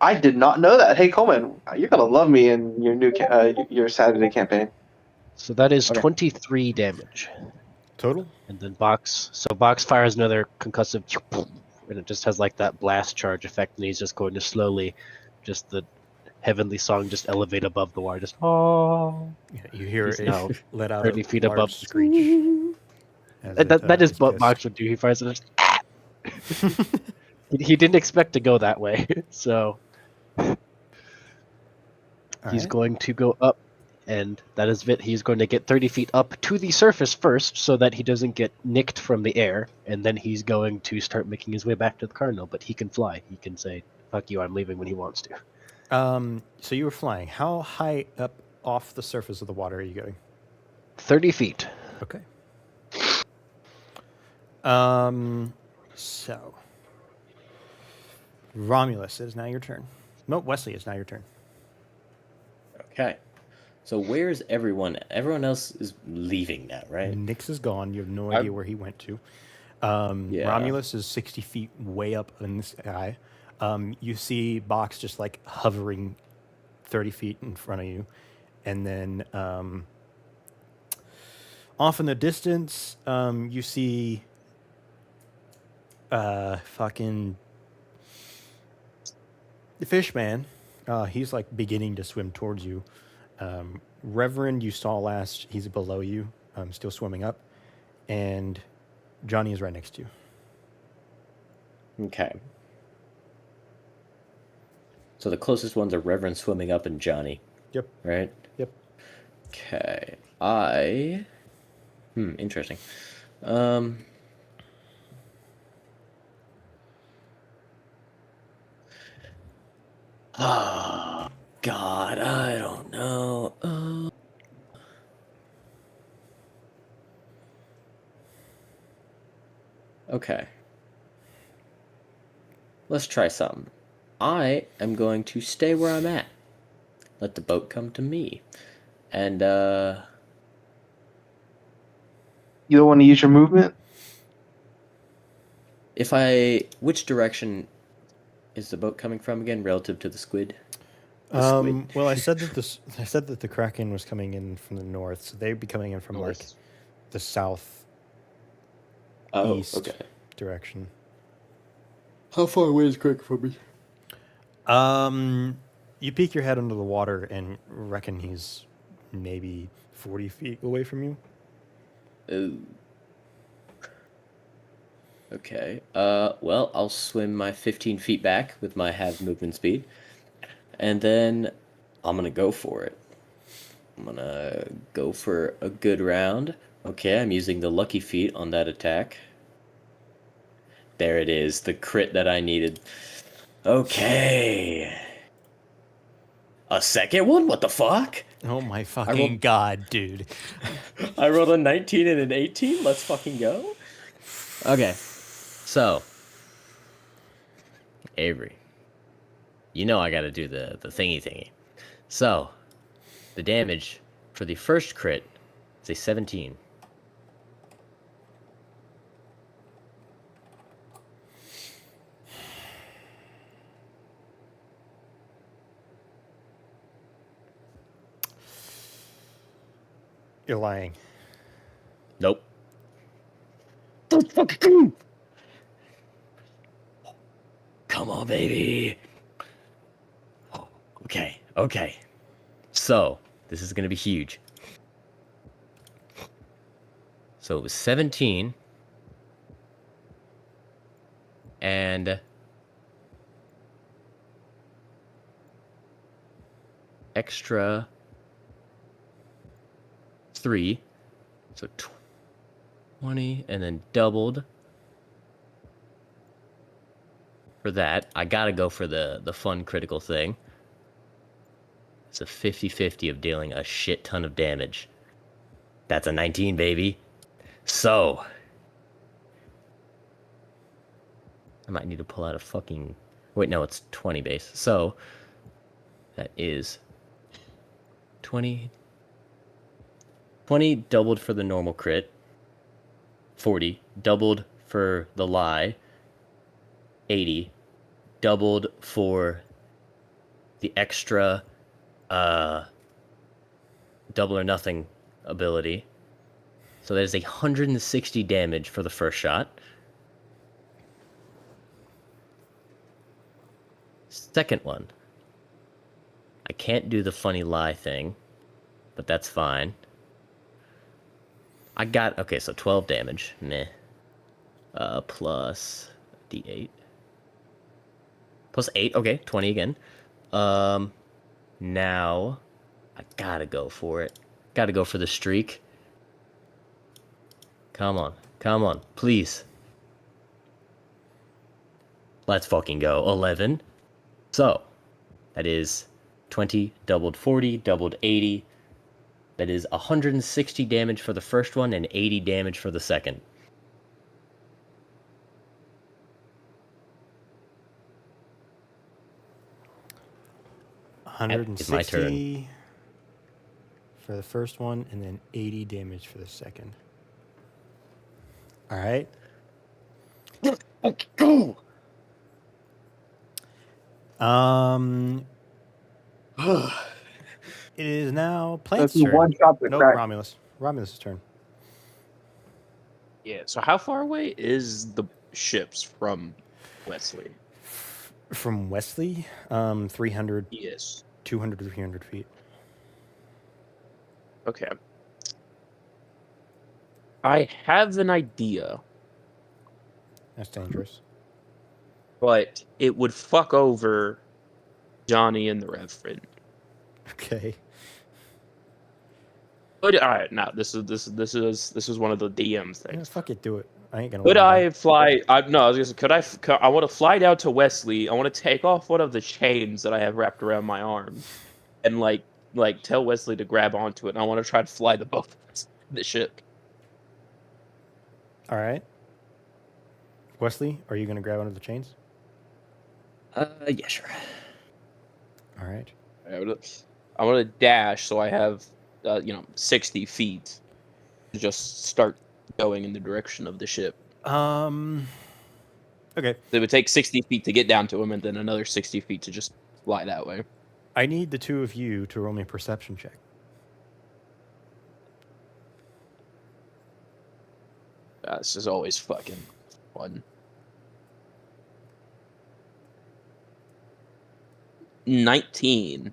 I did not know that. Hey, Coleman, you're gonna love me in your new your Saturday campaign. So that is Okay. 23 damage. total? And then Box fires another concussive, and it just has like that blast charge effect, and he's just going to slowly, just the heavenly song just elevate above the water, just oh. Yeah, you hear He's it now let out 30 a feet large above. screech. as That is it's what pissed. Box would do. He fires it. He didn't expect to go that way, so All he's right. going to go up, and that is it. He's going to get 30 feet up to the surface first, so that he doesn't get nicked from the air, and then he's going to start making his way back to the Cardinal. But he can fly. He can say, "Fuck you, I'm leaving" when he wants to. So you were flying. How high up off the surface of the water are you going? 30 feet. Okay. So Romulus, it is now your turn. No, Wesley, it's now your turn. Okay. So where's everyone? Everyone else is leaving now, right? Nix is gone. You have no idea where he went to. Yeah. Romulus is 60 feet way up in the sky. You see Box just like hovering 30 feet in front of you. And then off in the distance, you see fucking the fish man. He's like beginning to swim towards you. Reverend, you saw last, he's below you, still swimming up. And Johnny is right next to you. Okay. So the closest ones are Reverend swimming up and Johnny, Yep. right? Yep. Okay. I Interesting. Oh, God, I don't know. Okay. Let's try something. I am going to stay where I'm at. Let the boat come to me. And, You don't want to use your movement? which direction is the boat coming from again, relative to the squid? The squid. Well, I said that the Kraken was coming in from the north, so they'd be coming in from like North. the south Oh, east okay. direction. How far away is Kraken from me? You peek your head under the water and reckon he's maybe 40 feet away from you. Ooh. Okay. Well, I'll swim my 15 feet back with my half movement speed. And then I'm gonna go for it. I'm gonna go for a good round. Okay, I'm using the lucky feat on that attack. There it is, the crit that I needed. Okay. A second one? What the fuck? Oh my fucking god, dude. I rolled a 19 and an 18. Let's fucking go. Okay. So, Avery, you know I gotta do the thingy. So, the damage for the first crit is a 17. You're lying. Nope. Don't fucking come on, baby. Okay. So, this is gonna be huge. So it was 17. And extra 3. So 20, and then doubled for that. I gotta go for the fun critical thing. It's a 50-50 of dealing a shit ton of damage. That's a 19, baby. So, I might need to pull out a fucking... Wait, no, it's 20 base. So, that is 20 doubled for the normal crit. 40 doubled for the lie. 80 doubled for the extra double or nothing ability. So there's 160 damage for the first shot. Second one, I can't do the funny lie thing, but that's fine. Okay, so 12 damage. Meh. Plus D8. Plus 8, okay, 20 again. Now, I gotta go for it. Gotta go for the streak. Come on, please. Let's fucking go. 11. So, that is 20, doubled 40, doubled 80. That is 160 damage for the first one and 80 damage for the second. $160 my turn. for the first one, and then 80 damage for the second. All right. Go! It is now If Plant's you turn. one shot the Nope, crack. Romulus' turn. Yeah, so how far away is the ships from Wesley? From Wesley, 300, Yes. 200 to 300 feet. Okay. I have an idea, That's dangerous. but it would fuck over Johnny and the Reverend. Okay. All right, now this is one of the DM Yeah, things. fuck it, do it. I ain't gonna. Could let him I fly? No, I was gonna say, I want to fly down to Wesley. I want to take off one of the chains that I have wrapped around my arm, and like tell Wesley to grab onto it. And I want to try to fly the both of us the ship. die. All right. Wesley, are you gonna grab onto the chains? Yeah, sure. All right. I want to dash, so I have 60 feet to just start going in the direction of the ship. Okay. It would take 60 feet to get down to him, and then another 60 feet to just fly that way. I need the two of you to roll me a perception check. This is always fucking fun. 19.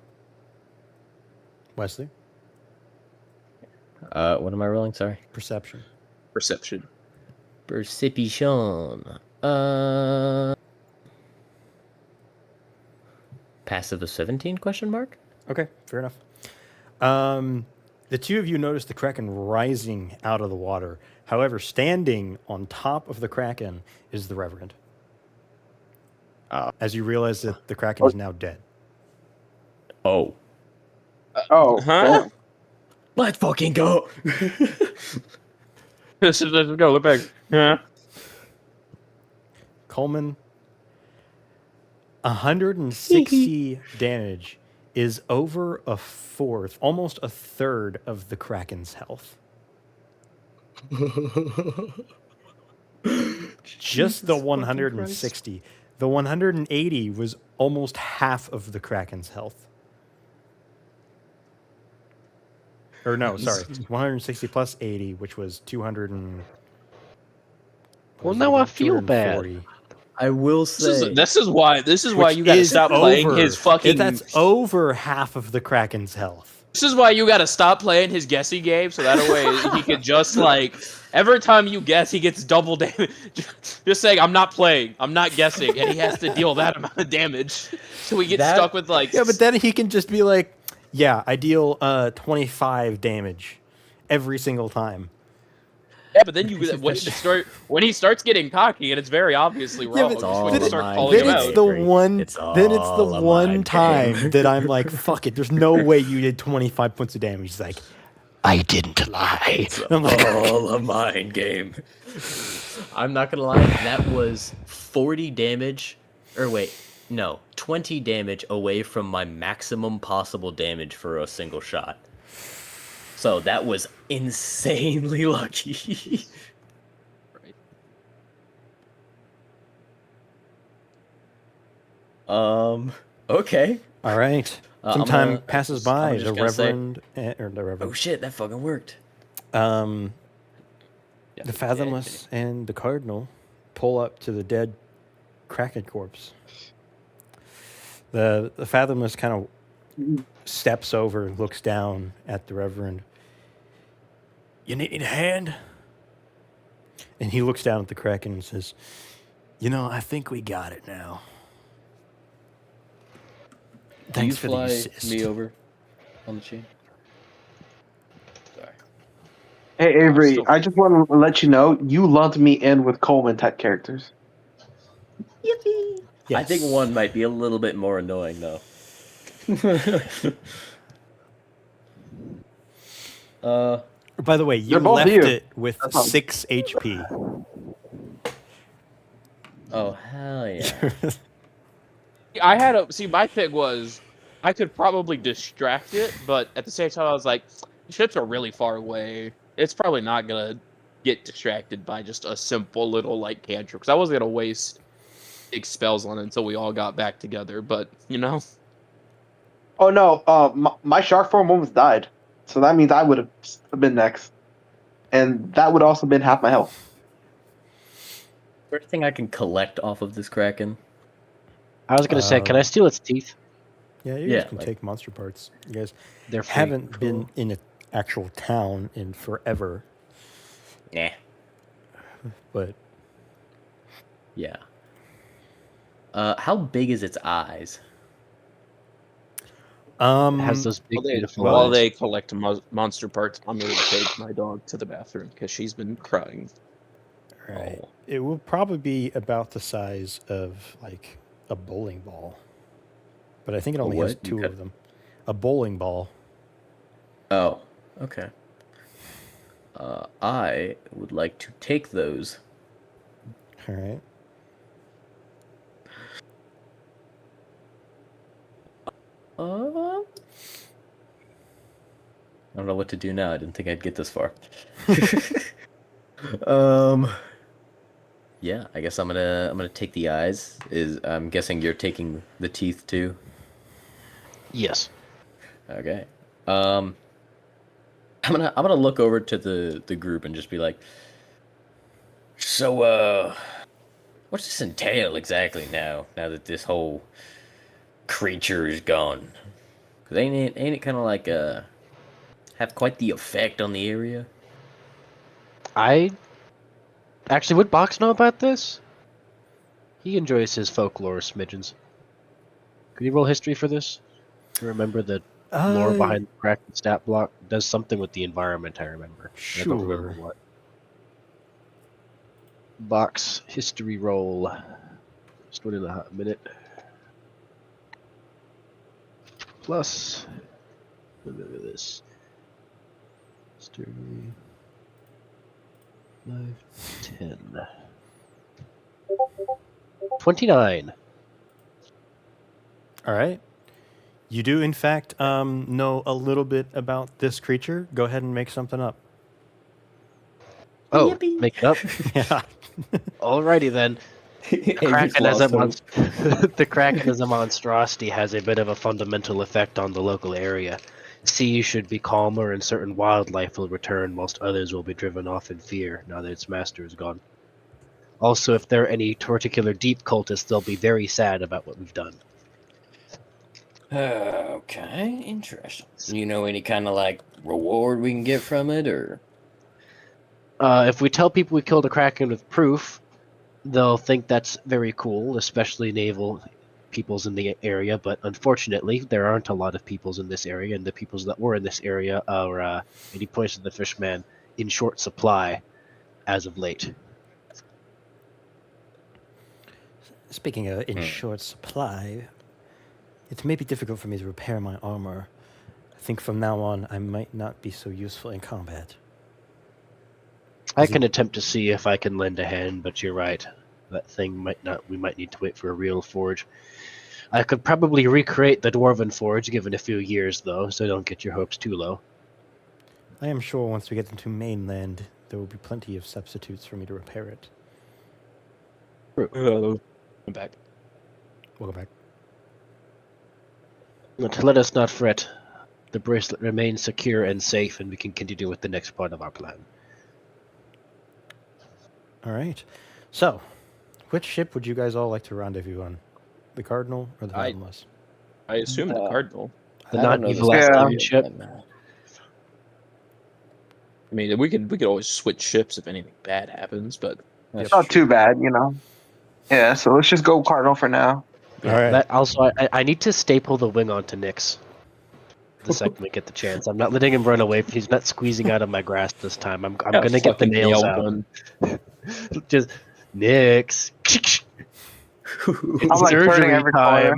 Wesley, What am I rolling? Sorry. perception. Perception. Perception. Passive of 17? Question mark. Okay, fair enough. The two of you notice the Kraken rising out of the water. However, standing on top of the Kraken is the Reverend. As you realize that the Kraken is now dead. Oh. Oh, Huh? Let's fucking go. Let's go. Look back. Yeah. Coleman, 160 damage is over a fourth, almost a third of the Kraken's health. Just the 160. The 180 was almost half of the Kraken's health. Or no, sorry. 160 plus 80, which was 200 and... Well, now I feel bad. 240. I will say. This is why Which you gotta is stop playing over. his fucking. That's over half of the Kraken's health. This is why you gotta stop playing his guessing game, so that way he could just every time you guess, he gets double damage. Just saying, I'm not playing, I'm not guessing, and he has to deal that amount of damage. So we get stuck with Yeah, but then he can just be like, yeah, I deal 25 damage every single time. Yeah, but then when he starts getting cocky, and it's very obviously wrong. Yeah, but is when you then start calling him then it's out. the one time that I'm like, fuck it, there's no way you did 25 points of damage. He's like, I didn't lie. I'm like, All a mind game. I'm not gonna lie, that was 40 damage. Or wait, no, 20 damage away from my maximum possible damage for a single shot. So that was insanely lucky. Okay. all right. I'm Some time gonna- passes I'm by. just The gonna say- Reverend, or the Reverend, Oh shit, that fucking worked. the Yeah, Fathomless and the Cardinal pull up to the dead Kraken corpse. The Fathomless kind of steps over and looks down at the Reverend. You need a hand? And he looks down at the Kraken and says, I think we got it now. Thanks for the assist. over on the chain? Sorry. Hey Avery, Still- I just want to let you know you lumped me in with Coleman type characters. Yippee! I think Yes. one might be a little bit more annoying though. By the way, you They're both left you. it with That's all. 6 HP. Oh hell yeah. My thing was, I could probably distract it, but at the same time, I was like, ships are really far away. It's probably not gonna get distracted by just a simple little cantrip, because I wasn't gonna waste big spells on it until we all got back together. But Oh no, my shark form almost died, so that means I would have been next, and that would also been half my health. Is there anything I can collect off of this Kraken? I was gonna say, can I steal its teeth? Yeah, you Yeah, guys can like- take monster parts. You guys They're free. haven't been in an actual town in forever, Nah. but Yeah. How big is its eyes? It has those big, While they, beautiful while eyes. they collect monster parts, I'm going to take my dog to the bathroom because she's been crying. Right. Oh. It will probably be about the size of like a bowling ball, but I think it only has what? You 2 cut- of them. A bowling ball. Oh, okay. I would like to take those. All right. I don't know what to do now. I didn't think I'd get this far. Yeah, I guess I'm gonna take the eyes. I'm guessing you're taking the teeth too. Yes. Okay. I'm gonna look over to the group and just be like, so what's this entail exactly now? Now that this whole creature is gone, 'cause ain't it kind of like have quite the effect on the area? I actually would Box know about this? He enjoys his folklore smidgens. Could you roll history for this? Remember the lore behind the Kraken stat block does something with the environment. I remember. I don't remember Sure. what. Box history roll. Just one in a hot minute. Plus. Look at this. History. 5, 10. 29. All right. You do, in fact, know a little bit about this creature. Go ahead and make something up. Oh, Yippee. make it up. Yeah. Alrighty then. The Kraken, as a the Kraken as a monstrosity has a bit of a fundamental effect on the local area. Seas should be calmer and certain wildlife will return whilst others will be driven off in fear now that its master is gone. Also, if there are any particular deep cultists, they'll be very sad about what we've done. Okay, interesting. You know any kind of like reward we can get from it, or? If we tell people we killed a Kraken with proof, they'll think that's very cool, especially naval peoples in the area, but unfortunately, there aren't a lot of peoples in this area, and the peoples that were in this area are, and he points to the fishman, in short supply as of late. Speaking of in short supply, it may be difficult for me to repair my armor. I think from now on, I might not be so useful in combat. I can attempt to see if I can lend a hand, but you're right. That thing might not. We might need to wait for a real forge. I could probably recreate the dwarven forge, given a few years, though, so don't get your hopes too low. I am sure once we get into mainland, there will be plenty of substitutes for me to repair it. I'm back. Welcome back. But let us not fret. The bracelet remains secure and safe, and we can continue with the next part of our plan. All right. So, which ship would you guys all like to rendezvous on? The Cardinal or the Nautilus? I assume the Cardinal. The I don't not know evil this Yeah. Astartes ship. I mean, we could always switch ships if anything bad happens, but It's not too bad, you know. Yeah, so let's just go Cardinal for now. All right. That also, I need to staple the wing onto Nyx. The second we get the chance, I'm not letting him run away. He's not squeezing out of my grasp this time. I'm yeah, gonna get the fucking nails nail out. gun. Just Nyx. I'm like turning every corner.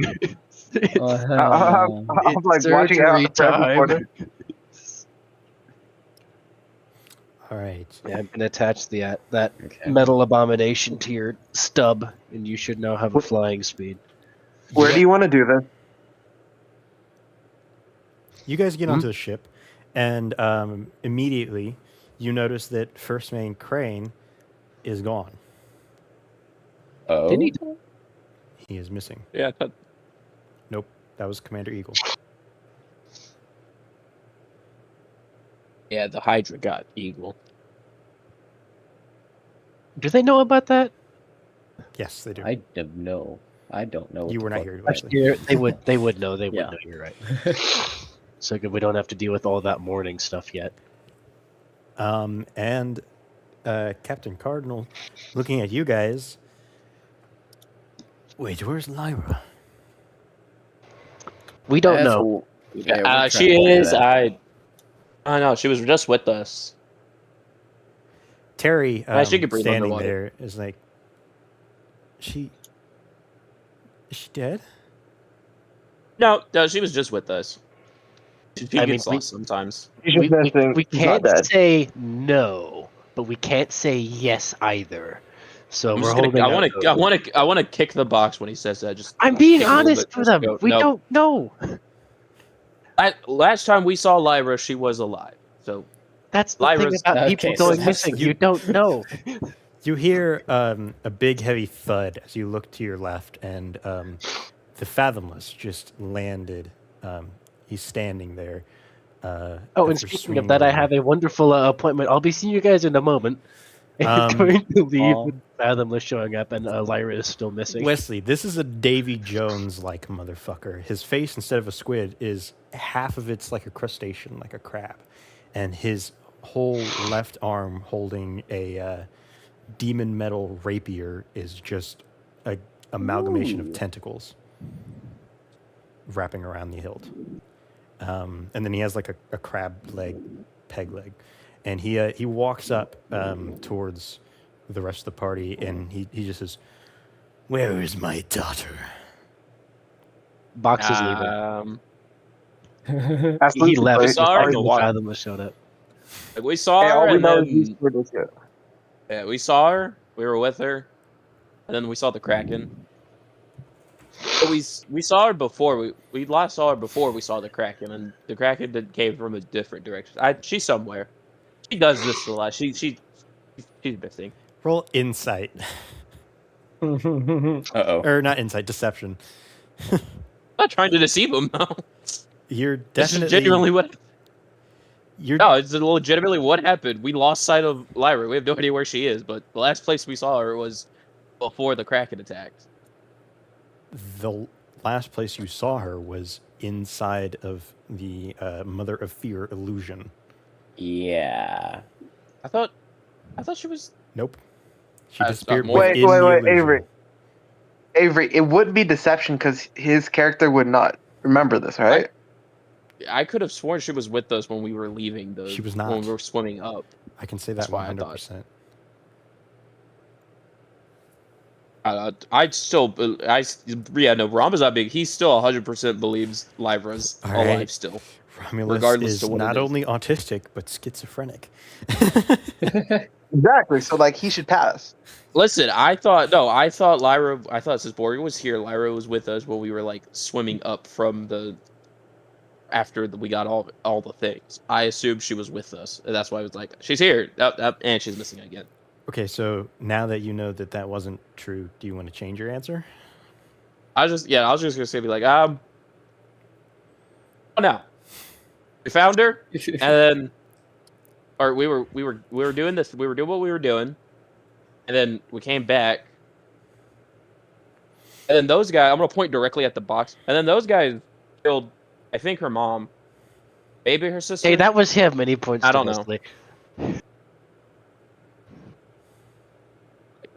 I'm like watching out surgery for every corner. All right. Yeah, I'm gonna attach that Okay. metal abomination to your stub, and you should now have a flying speed. Where do you want to do this? You guys get onto the ship, and immediately you notice that First Mate Crane is gone. Oh. Didn't he? He is missing. Yeah, I thought Nope, that was Commander Eagle. the Hydra got Eagle. Do they know about that? Yes, they do. I don't know. I don't know. What You the were not fuck- here, actually. Yeah, they would. They would know. They would Yeah. know. You're right. So good. We don't have to deal with all that morning stuff yet. And Captain Cardinal, looking at you guys. Wait, where's Lyra? We don't know. Yeah, we're trying She to do is. that. I know. She was just with us. Terry, She could breathe standing underwater. there, is like, is she dead? No, she was just with us. She I gets mean, lost sometimes. He's just missing. We He's not can't dead. say no, but we can't say yes either. So I'm we're just gonna. holding I out want to. hope. I want to kick the box when he says that. Just. I'm being kick a little honest bit, with just them. go, We nope. don't know. Last time we saw Lyra, she was alive. So That's the thing Lyra's- about people Okay, so going that's- missing. You don't know. You hear a big heavy thud as you look to your left, and the Fathomless just landed. He's standing there. Oh, and after speaking of swinging that, I around. have a wonderful appointment. I'll be seeing you guys in a moment. I'm going to leave with Fathomless showing up, and Lyra is still missing. Wesley, this is a Davy Jones-like motherfucker. His face, instead of a squid, is half of it's like a crustacean, like a crab, and his whole left arm holding a demon metal rapier is just a amalgamation of tentacles wrapping around the hilt. And then he has like a crab leg, peg leg, and he walks up towards the rest of the party, and he just says, "Where is my daughter?" Box is leaving. Absolutely. He left. We saw her in the before water. Fathomless showed up. we saw Hey, all her, we and know then is he's for this shit. yeah, we saw her. We were with her, and then we saw the Kraken. But we saw her before. We last saw her before we saw the Kraken, and the Kraken came from a different direction. She's somewhere. She does this a lot. She's missing. Roll insight, Uh-oh. or not insight, deception. I'm not trying to deceive him. No, You're this is definitely genuinely what. you're No, it's legitimately what happened. We lost sight of Lyra. We have no idea where she is, but the last place we saw her was before the Kraken attacked. the last place you saw her was inside of the Mother of Fear illusion. Yeah. I thought she was. Nope. She I'm disappeared more- within Wait, the illusion. Avery. Avery, it would be deception because his character would not remember this, right? I could have sworn she was with us when we were leaving. She was not. when we were swimming up. I can say That's that why I thought. 100%. Rama's not big. He still 100% believes Lyra's All right. alive still. Romulus Regardless is to what it not is. only autistic but schizophrenic. Exactly. So like he should pass. Listen, I thought since Borga was here, Lyra was with us when we were like swimming up from after we got all the things. I assumed she was with us, and that's why I was like, she's here, and she's missing again. Okay, so now that you know that wasn't true, do you want to change your answer? I was just gonna say, be like, oh no, we found her, and then, or we were doing this, we were doing what we were doing, and then we came back, and then those guys, I'm gonna point directly at the box, and then those guys killed, I think, her mom, maybe her sister. Hey, that was him, and he points I to don't know. Wesley.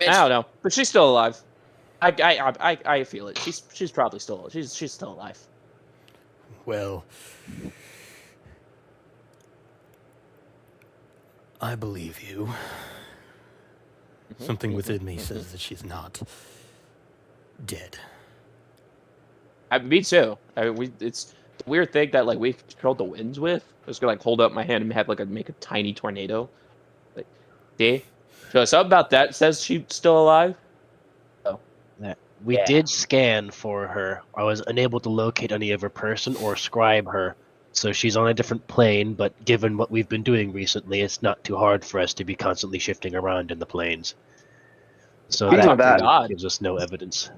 I don't know, but she's still alive. I feel it. She's probably still she's still alive. Well, I believe you. Something within me says that she's not dead. Me too. It's a weird thing that like we controlled the winds with. I was gonna like hold up my hand and have like make a tiny tornado. Like, see, so something about that says she's still alive. We Yeah. did scan for her. I was unable to locate any of her person or scribe her. So she's on a different plane, but given what we've been doing recently, it's not too hard for us to be constantly shifting around in the planes. So Speaking of that that- gives us no evidence.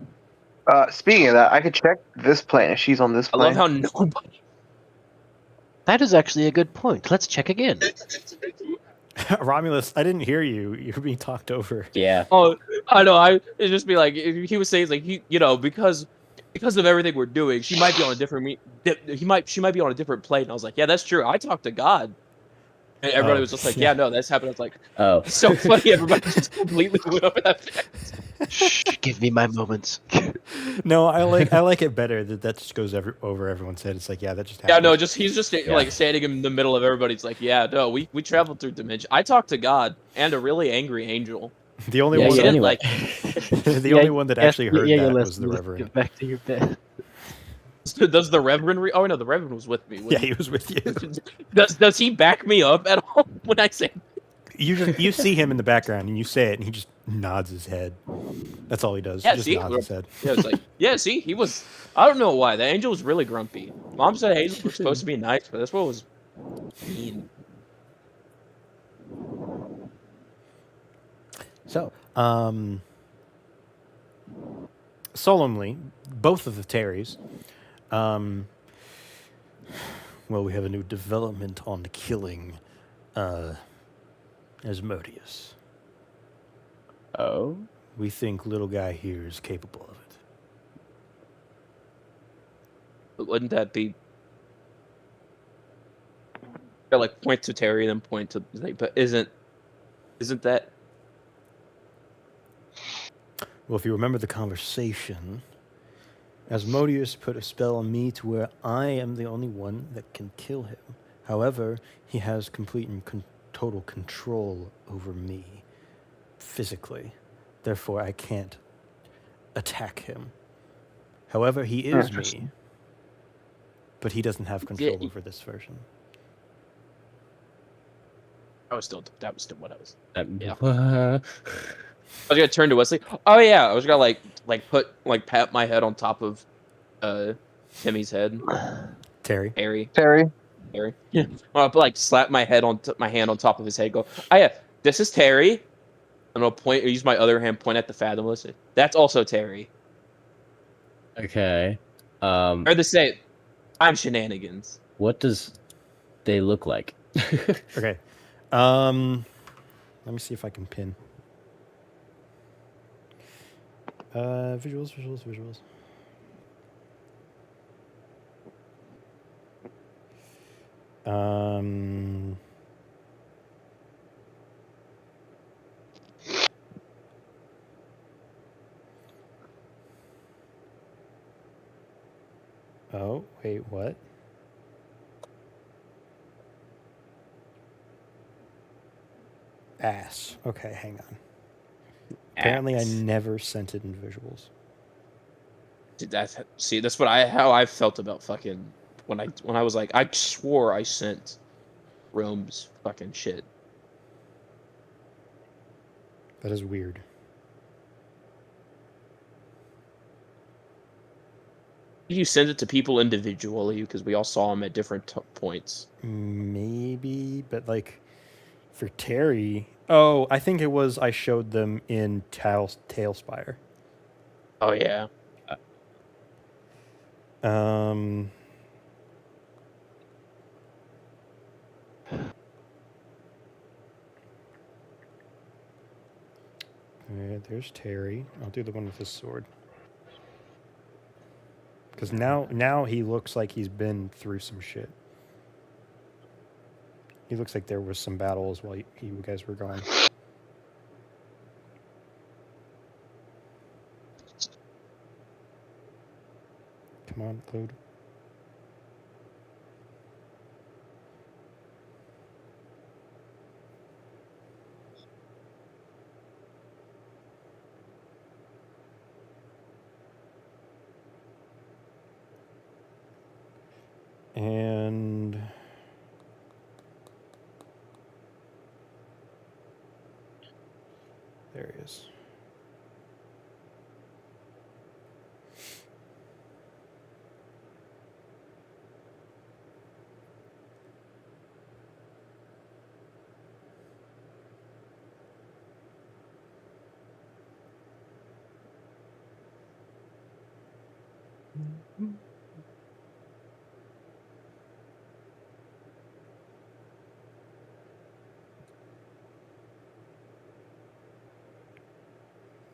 Speaking of that, I could check this plane if she's on this I plane. love how nobody. That is actually a good point. Let's check again. Romulus, I didn't hear you. You're being talked over. Yeah. Oh, I know. It'd just be like he was saying like because of everything we're doing, she might be on a different she might be on a different plane. And I was like, yeah, that's true. I talked to God, and everybody Oh, was just like, yeah. yeah, no, that's happened. I was like, Oh. it's so funny. Everybody just completely went over that fact. Shh, give me my moments. No, I like it better that just goes over everyone's head. It's like, yeah, that just Yeah, happened. no, he's just like standing in the middle of everybody. It's like, yeah, no, we traveled through dimension. I talked to God and a really angry angel. The only Yeah, one so that, anyway. the only one that actually heard yeah, that let's was the Reverend. Get back to your bed. Does the Reverend? Oh no, the Reverend was with me. Yeah, he was with you. Does he back me up at all when I say? You see him in the background and you say it and he just nods his head. That's all he does. Yeah, He just see? nods his head. Yeah, it's like, yeah, see, he was. I don't know why the angel was really grumpy. Mom said Hazel was supposed to be nice, but this one was mean. So, solemnly, both of the Terrys, well, we have a new development on killing Asmodeus. Oh? We think little guy here is capable of it. But wouldn't that be? Or like point to Terry, then point to like, but isn't that? Well, if you remember the conversation, Asmodeus put a spell on me to where I am the only one that can kill him. However, he has complete and total control over me, physically. Therefore, I can't attack him. However, he is me, but he doesn't have control over this version. That was still what I was. Yeah. I was gonna turn to Wesley. Oh yeah, I was gonna pat my head on top of Timmy's head. Terry? Terry. Yeah. I'll slap my hand on top of his head. Go. Oh yeah, this is Terry. I'm gonna use my other hand, point at the Fathomless. That's also Terry. Okay. Or the same. I'm Shenanigans. What does they look like? Okay. Let me see if I can pin. Visuals. Oh, wait, what? Ass. Okay, hang on. Apparently, I never sent it in visuals. That's how I felt about fucking when I was like, I swore I sent Rome's fucking shit. That is weird. You send it to people individually because we all saw them at different points. Maybe, but like for Terry, oh, I think it was I showed them in Tailspire. Oh yeah. There's Terry. I'll do the one with his sword. Because now he looks like he's been through some shit. He looks like there was some battles while you guys were gone. Come on, load. And there he is.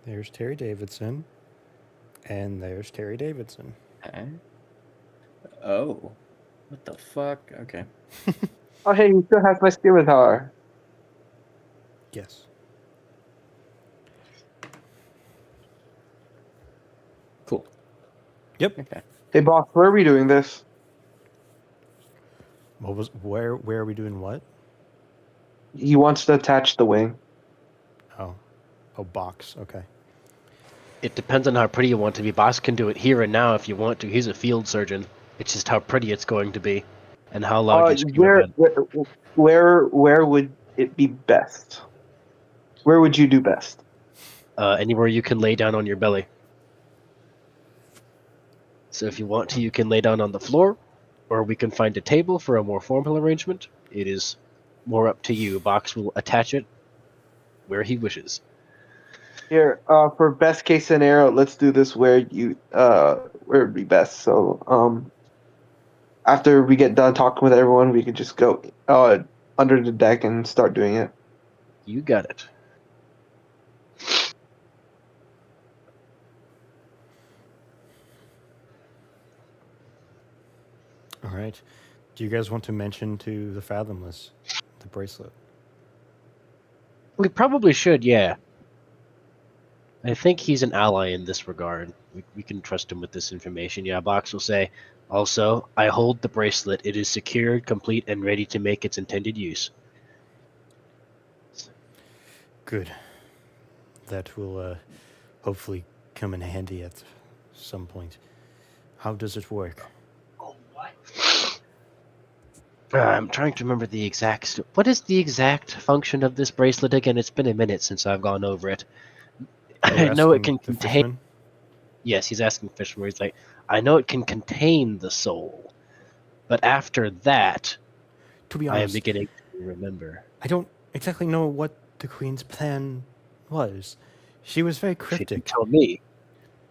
There's Terry Davidson. And there's Terry Davidson. Okay. Oh. What the fuck? Okay. Oh, hey, he still has my scimitar. Yes. Yep. Okay. Hey, boss, where are we doing this? Where are we doing what? He wants to attach the wing. Oh. Oh, box. Okay. It depends on how pretty you want to be. Boss can do it here and now if you want to. He's a field surgeon. It's just how pretty it's going to be, and how loud you scream Where, about it. where would it be best? Where would you do best? Anywhere you can lay down on your belly. So if you want to, you can lay down on the floor, or we can find a table for a more formal arrangement. It is more up to you. Box will attach it where he wishes. Here, for best case scenario, let's do this where it'd be best. So, after we get done talking with everyone, we could just go under the deck and start doing it. You got it. All right. Do you guys want to mention to the Fathomless the bracelet? We probably should, yeah. I think he's an ally in this regard. We can trust him with this information. Yeah, Box will say, also, I hold the bracelet. It is secured, complete, and ready to make its intended use. Good. That will hopefully come in handy at some point. How does it work? I'm trying to remember the exact... What is the exact function of this bracelet again? It's been a minute since I've gone over it. I know it can The contain... Fishman? Yes, he's asking Fishman. He's like, I know it can contain the soul, but after that, To be I am honest, beginning to remember. I don't exactly know what the Queen's plan was. She was very She cryptic, didn't tell me.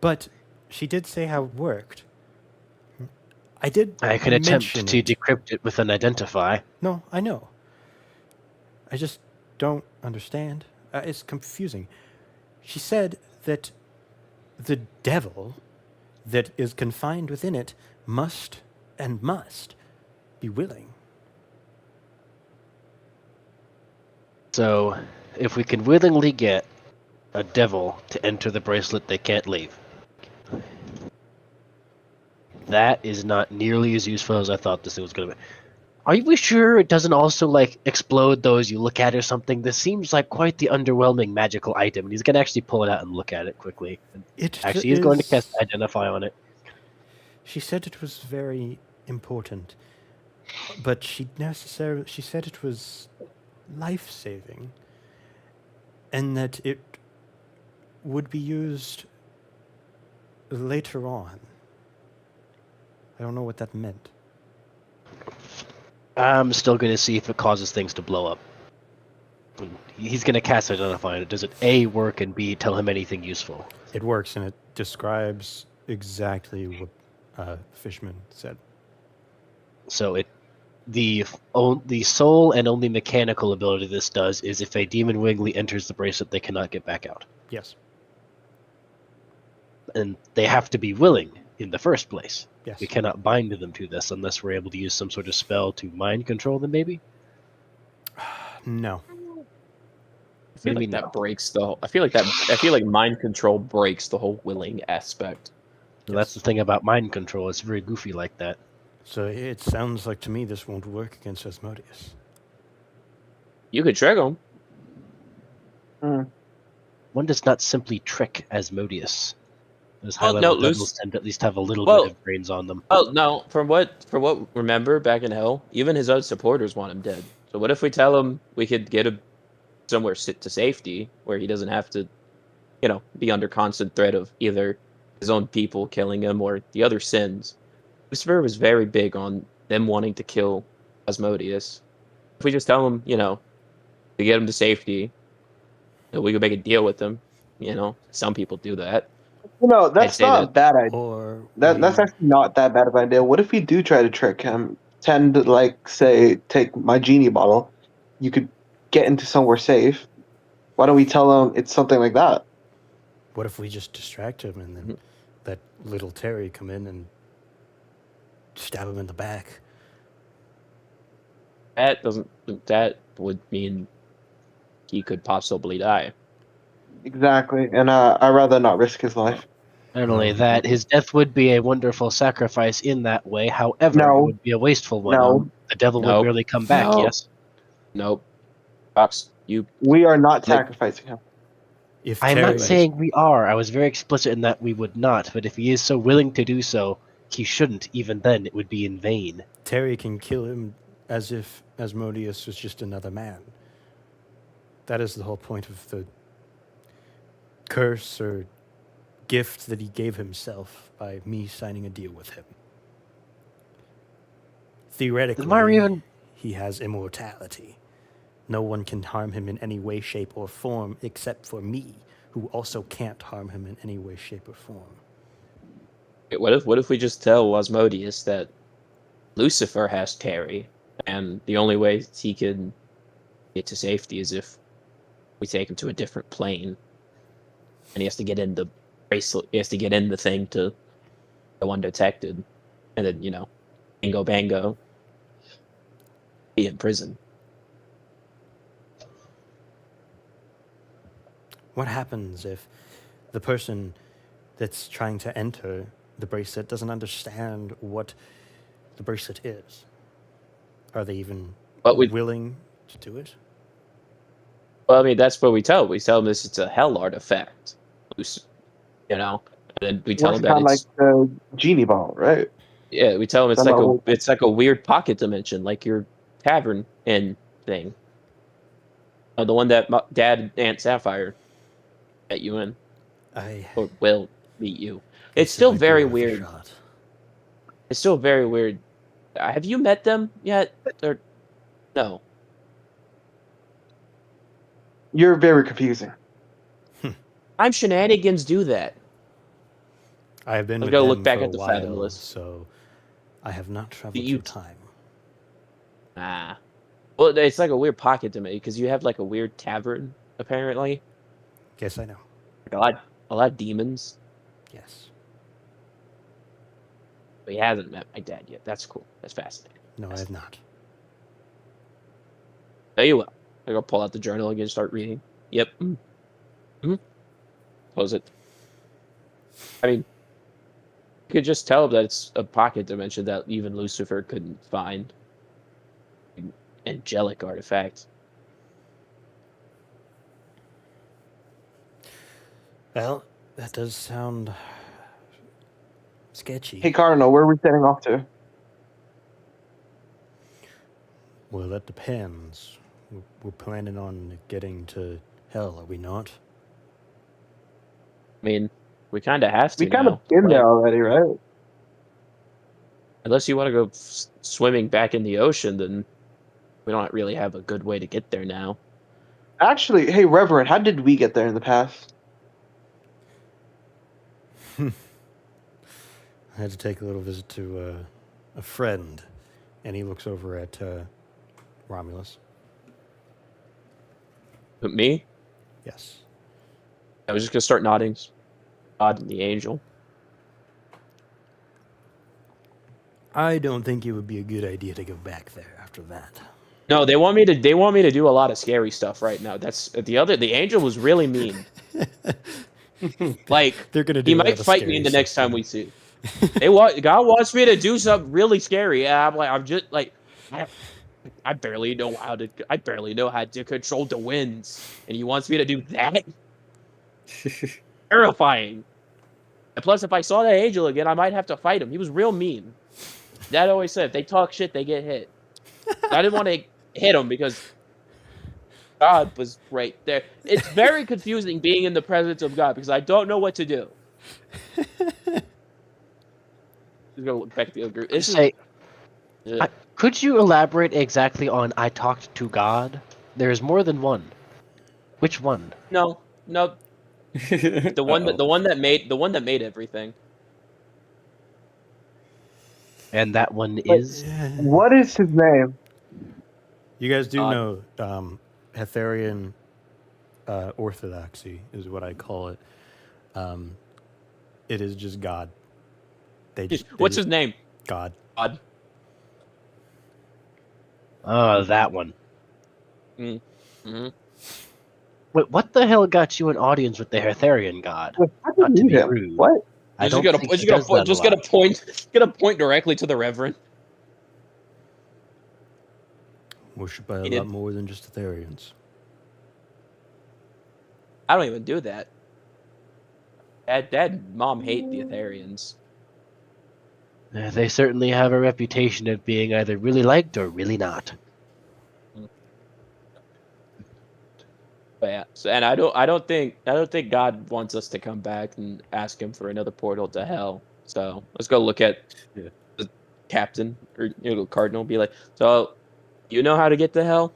but she did say how it worked. I did I can attempt mention to it. decrypt it with an identify. No, I know. I just don't understand. It's confusing. She said that the devil that is confined within it must be willing. So, if we can willingly get a devil to enter the bracelet, they can't leave. That is not nearly as useful as I thought this thing was going to be. Are we sure it doesn't also, like, explode those you look at or something? This seems like quite the underwhelming magical item, and he's going to actually pull it out and look at it quickly. Actually, he's going to cast Identify on it. She said it was very important, but she said it was life-saving, and that it would be used later on. I don't know what that meant. I'm still going to see if it causes things to blow up. He's going to cast Identify on it. Does it A, work, and B, tell him anything useful? It works, and it describes exactly what Fishman said. So the sole and only mechanical ability this does is if a demon wiggly enters the bracelet, they cannot get back out. Yes. And they have to be willing in the first place. Yes. We cannot bind them to this unless we're able to use some sort of spell to mind control them, maybe? No. I feel like that breaks the whole. I feel like mind control breaks the whole willing aspect. So that's the thing about mind control. It's very goofy like that. So it sounds like to me this won't work against Asmodeus. You could trick him. One does not simply trick Asmodeus. Those Well, high-level no, devils tend to at least have a little Well- bit of brains on them. Oh no! From what remember back in hell, even his own supporters want him dead. So what if we tell him we could get him somewhere to safety where he doesn't have to, be under constant threat of either his own people killing him or the other sins. Lucifer was very big on them wanting to kill Asmodeus. If we just tell him, to get him to safety, we could make a deal with him. Some people do that. That's say not that- a bad idea. Or That's actually not that bad of an idea. What if we do try to trick him? Tend to, like, say, take my genie bottle. You could get into somewhere safe. Why don't we tell him it's something like that? what if we just distract him and then let little Terry come in and stab him in the back? That would mean he could possibly die. Exactly. And I'd rather not risk his life. Not only that, his death would be a wonderful sacrifice in that way. However, No. it would be a wasteful one. No. The devil would Nope. merely come back. No. Yes. Nope. Fox, you. We are not Like- sacrificing him. If I'm Terry, not saying we are. I was very explicit in that we would not. But if he is so willing to do so, he shouldn't. Even then, it would be in vain. Terry can kill him as if Asmodeus was just another man. That is the whole point of the curse or gift that he gave himself by me signing a deal with him. Theoretically, Myra even- he has immortality. No one can harm him in any way, shape, or form except for me, who also can't harm him in any way, shape, or form. What if we just tell Asmodeus that Lucifer has Terry, and the only way he can get to safety is if we take him to a different plane, and he has to get in the bracelet. He has to get in the thing to go undetected, and then bingo bango, be in prison. What happens if the person that's trying to enter the bracelet doesn't understand what the bracelet is? Are they even willing to do it? Well, I mean, that's what we tell him. We tell him this is a hell artifact, and then we tell It's him that kind of like it's the genie ball, right? yeah. We tell him It's like a weird pocket dimension, like your tavern inn thing. The one that Dad and Aunt Sapphire met you in, or will meet you. It's still very weird. It's still very weird. Have you met them yet? Or no? You're very confusing. I'm shenanigans do that. I have been Let's with go them look back for at a the Fathom while, list. so I have not traveled You- through time. Ah. Well, it's like a weird pocket to me because you have like a weird tavern apparently. Yes, I know. Like a lot of demons. Yes. But he hasn't met my dad yet. That's cool. That's fascinating. No, I have not. No, you will. I go pull out the journal again and start reading. Yep. Mm-hmm. Close it. I mean, you could just tell that it's a pocket dimension that even Lucifer couldn't find. Angelic artifact. Well, that does sound sketchy. Hey, Cardinal, where are we setting off to? Well, that depends. We're planning on getting to hell, are we not? I mean, we kind of have to. We kind now. of been Like, there already, right? unless you want to go swimming back in the ocean, then we don't really have a good way to get there now. Actually, hey, Reverend, how did we get there in the past? I had to take a little visit to a friend, and he looks over at Romulus. But me, Yes. I was just gonna start nodding. Nodding the angel. I don't think it would be a good idea to go back there after that. No, they want me to. They want me to do a lot of scary stuff right now. That's the angel was really mean. Like They're gonna do he a lot might of fight me scary the next stuff, time we see. God wants me to do something really scary. And I'm just like, I barely know how to control the winds, and he wants me to do that. Terrifying. And plus, if I saw that angel again, I might have to fight him. He was real mean. Dad always said, if they talk shit, they get hit. I didn't want to hit him because God was right there. It's very confusing being in the presence of God because I don't know what to do. Just go back to the other group. Could you elaborate exactly on "I talked to God"? There's more than one. Which one? No. The one that made everything. And that one is. What is his name? You guys do God. know Hetherian orthodoxy is what I call it. It is just God. What's his name? God. God. Oh, that one. Mm-hmm. Wait, what the hell got you an audience with the Hetherian god? How Not did to you be meet him? rude. What? I don't think he does that a lot. Gonna point directly to the Reverend. Worshipped by a He lot did. more than just Etherians. I don't even do that. Dad, and Mom hate the Etherians. They certainly have a reputation of being either really liked or really not. But yeah, so, and I don't think God wants us to come back and ask him for another portal to hell. So let's go look at Yeah. the captain or Cardinal. Be like, so you know how to get to hell,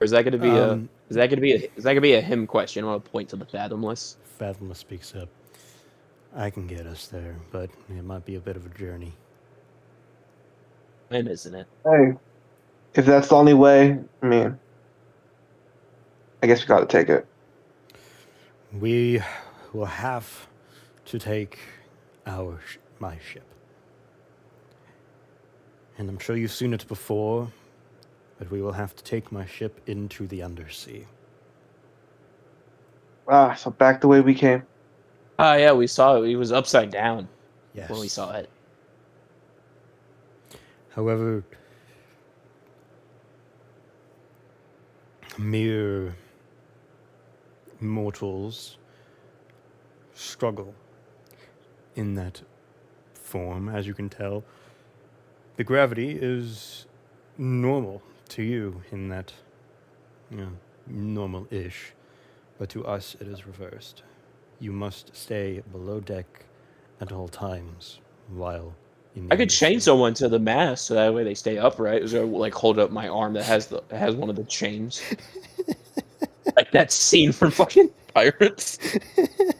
or is that going to be Um, a him question? I want to point to the fathomless. Fathomless speaks up. I can get us there, but it might be a bit of a journey. When isn't it? Hey, if that's the only way, I mean, I guess we got to take it. We will have to take my ship. And I'm sure you've seen it before, but we will have to take my ship into the undersea. Ah, so back the way we came. Oh yeah, we saw it. He was upside down Yes. when we saw it. However, mere mortals struggle in that form, as you can tell. The gravity is normal to you in that, normal-ish, but to us it is reversed. You must stay below deck at all times while in the I could chain undersea. someone to the mast so that way they stay upright. So like hold up my arm that has one of the chains, like that scene from fucking Pirates.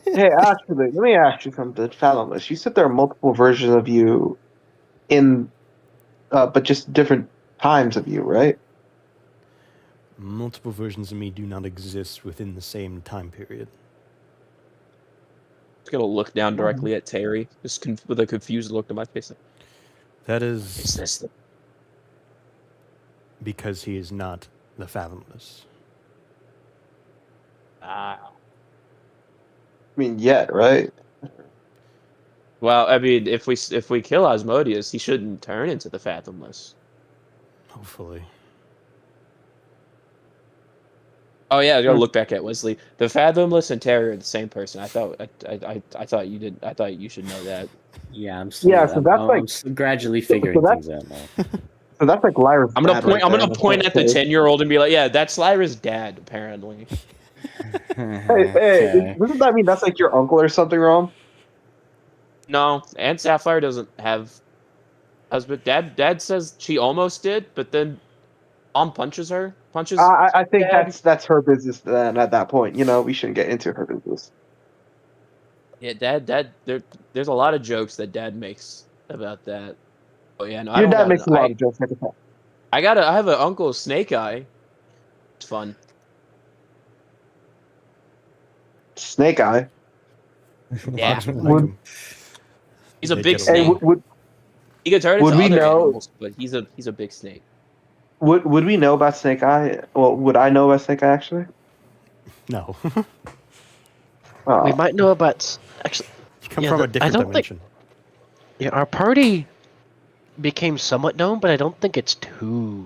Hey, actually, let me ask you something, Fathomless. You said there are multiple versions of you in, but just different times of you, right? Multiple versions of me do not exist within the same time period. Just gonna look down directly at Terry, just with a confused look to my face. Like, That is is this the... because he is not the Fathomless. I mean, yet, right? Well, I mean, if we kill Asmodeus, he shouldn't turn into the Fathomless. Hopefully. Oh yeah, I gotta look back at Wesley. The Fathomless and Terry are the same person. I thought you did. I thought you should know that. Yeah, I'm still, Yeah, so that's like- I'm still gradually figuring that's- things out now. So that's like Lyra's I'm gonna dad point. right I'm there. gonna point at the 10-year-old and be like, "Yeah, that's Lyra's dad, apparently." Hey, Okay. doesn't that mean that's like your uncle or something, Rom? No, Aunt Sapphire doesn't have husband. Dad says she almost did, but then Mom punches her. I think Dad. that's her business then at that point. We shouldn't get into her business. Yeah, Dad. There's a lot of jokes that Dad makes about that. Oh yeah, no, I Your don't dad got makes a lot of jokes. I can tell. I have an uncle Snake Eye. It's fun. Snake Eye. Yeah. Lots of Would- them. He's a They big get Hey, snake. would He can turn would into we other know- animals, but he's a big snake. would we know about Snake Eye? Well, would I know about Snake Eye actually? No. Oh. We might know about actually. You come Yeah, from I a different don't think- dimension. Yeah, our party became somewhat known, but I don't think it's too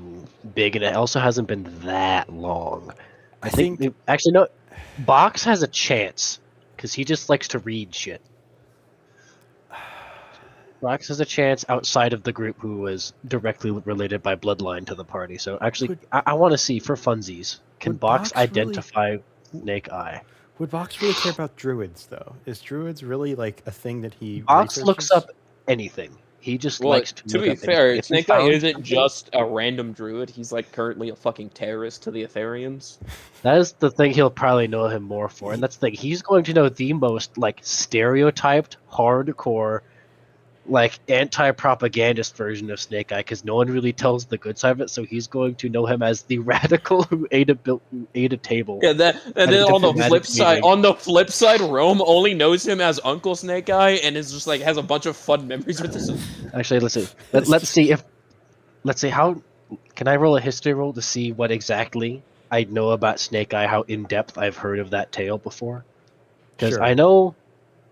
big, and it also hasn't been that long. I think actually no. Box has a chance because he just likes to read shit. Box has a chance outside of the group who was directly related by bloodline to the party. So actually, Would- I want to see for funsies. Can would Box Box really- identify Snake Eye? Would Box really care about druids, though? Is druids really like a thing that he Box looks researches? up anything. He just Well, likes to to look be up fair, anything. If he Snake Eye found isn't something- just a random druid. He's like currently a fucking terrorist to the Etherians. That is the thing he'll probably know him more for, and that's the thing. He's going to know the most like stereotyped, hardcore, like anti-propagandist version of Snake Eye, because no one really tells the good side of it. So he's going to know him as the radical who ate a table. Yeah, and a then on the diplomatic flip side, Rome only knows him as Uncle Snake Eye and is just like has a bunch of fun memories with this. Actually, let's see. Let's see how. Can I roll a history roll to see what exactly I know about Snake Eye? How in depth I've heard of that tale before? Because Sure. I know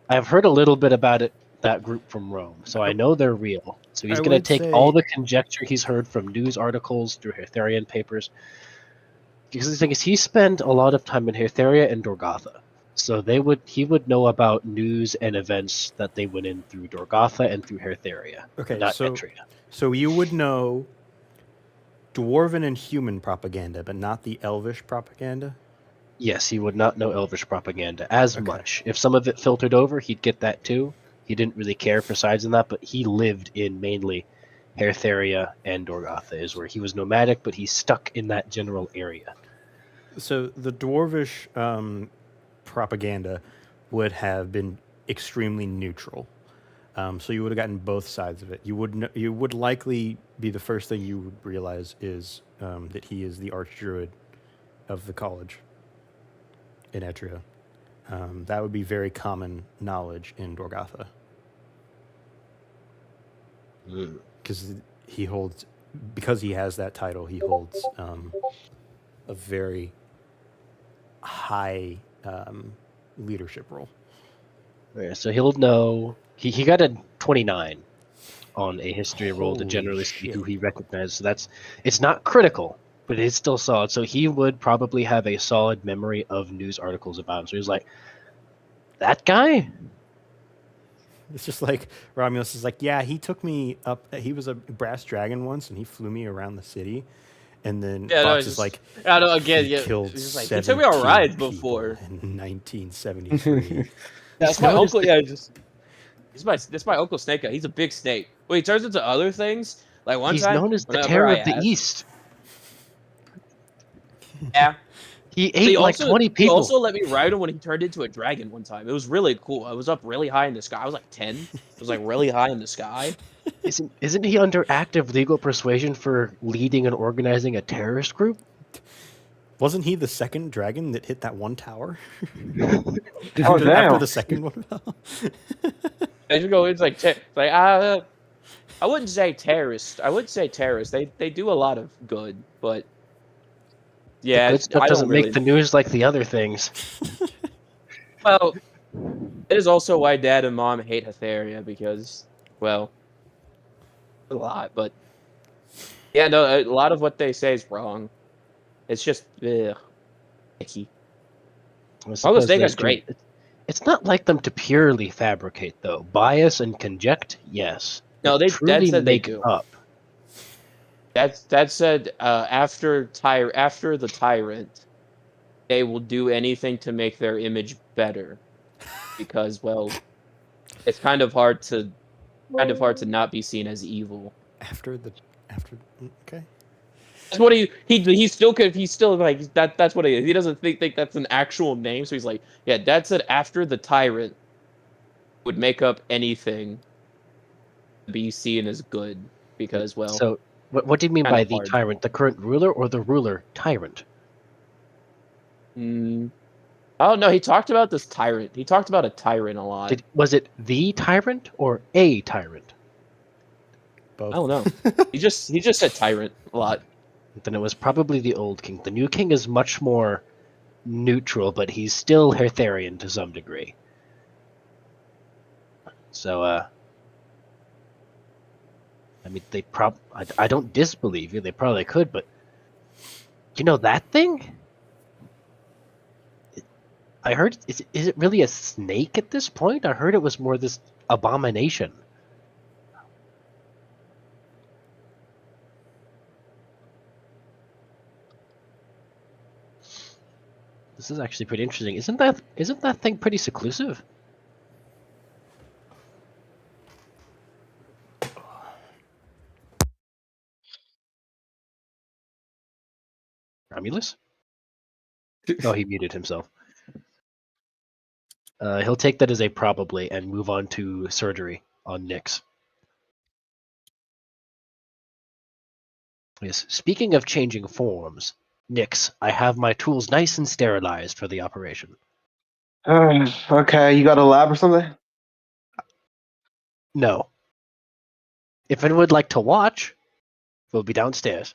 I've heard a little bit about it. That group from Rome, so I know they're real. So he's I going to would take say- all the conjecture he's heard from news articles through Hertharian papers. Because the thing is, he spent a lot of time in Hertharia and Dorgotha, so he would know about news and events that they went in through Dorgotha and through Hertharia, Okay, not so Etria. so you would know dwarven and human propaganda, but not the elvish propaganda. Yes, he would not know Elvish propaganda as Okay. much. If some of it filtered over, he'd get that too. He didn't really care for sides in that, but he lived in mainly Hertharia and Dorgotha is where he was nomadic, but he's stuck in that general area. So the dwarvish propaganda would have been extremely neutral. So you would have gotten both sides of it. You would likely be the first thing you would realize is that he is the archdruid of the college in Etria. That would be very common knowledge in Dorgotha Mm. because he has that title. He holds a very high leadership role. Yeah, so he'll know. He got a 29 on a history roll to Holy generally see who shit. he recognizes. So it's not critical, but it's still solid. So he would probably have a solid memory of news articles about him. So he's like, that guy? It's just like Romulus is like, yeah, he took me up. He was a brass dragon once, and he flew me around the city. And then Yeah, no, Fox it's is just- like, I know, again, he yeah, killed it's just like, he took me on 17 rides people before. in 1973. That's my noticed uncle. Yeah, that's my uncle Snake Guy. He's a big snake. When he turns into other things, like one He's time, known as the whenever Terror I of the asked- East. Yeah, He He ate like also, 20 He people. also let me ride him when he turned into a dragon one time. It was really cool. I was up really high in the sky. I was like 10. I was like really high in the sky. Isn't he under active legal persuasion for leading and organizing a terrorist group? Wasn't he the second dragon that hit that one tower? Oh, after damn. the second one fell? I just go, it's like, I wouldn't say terrorist. I wouldn't say terrorist. They do a lot of good, but yeah, The good stuff I doesn't don't really. make the news like the other things. Well, it is also why Dad and Mom hate Hetheria because, well, a lot, but yeah, no, a lot of what they say is wrong. It's just, icky. I All suppose those Snake they Eyes do- great. It's not like them to purely fabricate, though. Bias and conject, yes. No, But Dad truly said they make do. up. That said, after the tyrant, they will do anything to make their image better, because well, it's kind of hard to not be seen as evil. after okay. That's what he still could. He's still like that. That's what he is. He doesn't think that's an actual name. So he's like, yeah. Dad said after the tyrant would make up anything to be seen as good, because well, So, what do you mean kinda by the hard. tyrant? The current ruler or the ruler tyrant? Oh no, he talked about this tyrant. He talked about a tyrant a lot. Was it the tyrant or a tyrant? Both. I don't know. He just said tyrant a lot. Then it was probably the old king. The new king is much more neutral, but he's still Hertharian to some degree. So, I mean, I don't disbelieve you. They probably could, but you know that thing? I heard. Is it really a snake at this point? I heard it was more this abomination. This is actually pretty interesting. Isn't that thing pretty seclusive? Romulus? Oh, he muted himself. He'll take that as a probably and move on to surgery on Nyx. Yes. Speaking of changing forms, Nyx, I have my tools nice and sterilized for the operation. Okay, you got a lab or something? No. If anyone would like to watch, we'll be downstairs.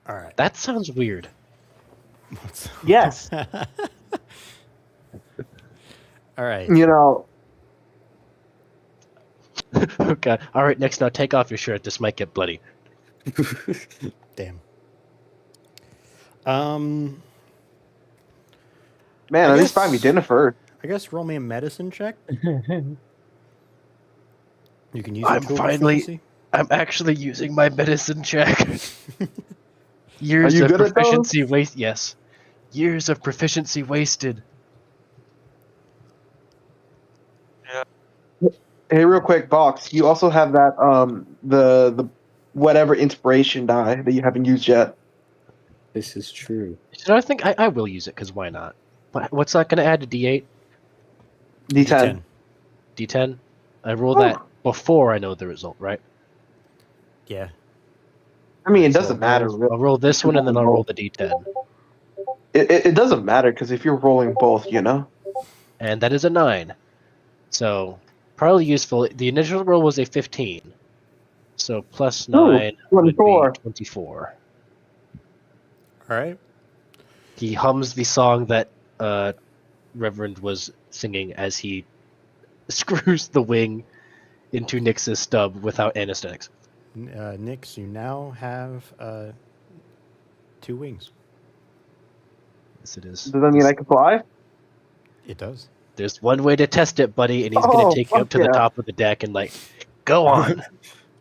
All right. That sounds weird. Yes. All right. You know, Okay. All right. Next, now take off your shirt. This might get bloody. Damn. man, I at least buy me guess- dinner first. I guess roll me a medicine check. You can use your I'm tool finally- proficiency. I'm actually using my medicine check. Years you of good at those? proficiency waste. Yes. Years of proficiency wasted. Hey, real quick, Box. You also have that the whatever inspiration die that you haven't used yet. This is true. So I think I will use it because why not? But what's that going to add to D8, D10. D10? I roll that before I know the result, right? Yeah. I mean, it So doesn't matter. I'll roll this one and then I'll roll the D10, It doesn't matter because if you're rolling both, you know. and that is a 9. So probably useful. The initial roll was a 15, so plus 9 would be 24. 24. All right. He hums the song that Reverend was singing as he screws the wing into Nix's stub without anesthetics. Nix, you now have 2 wings. Yes, it is. Does that mean I can fly? It does. There's one way to test it, buddy, and he's Oh, gonna take you up fuck to the yeah. top of the deck and like, go on.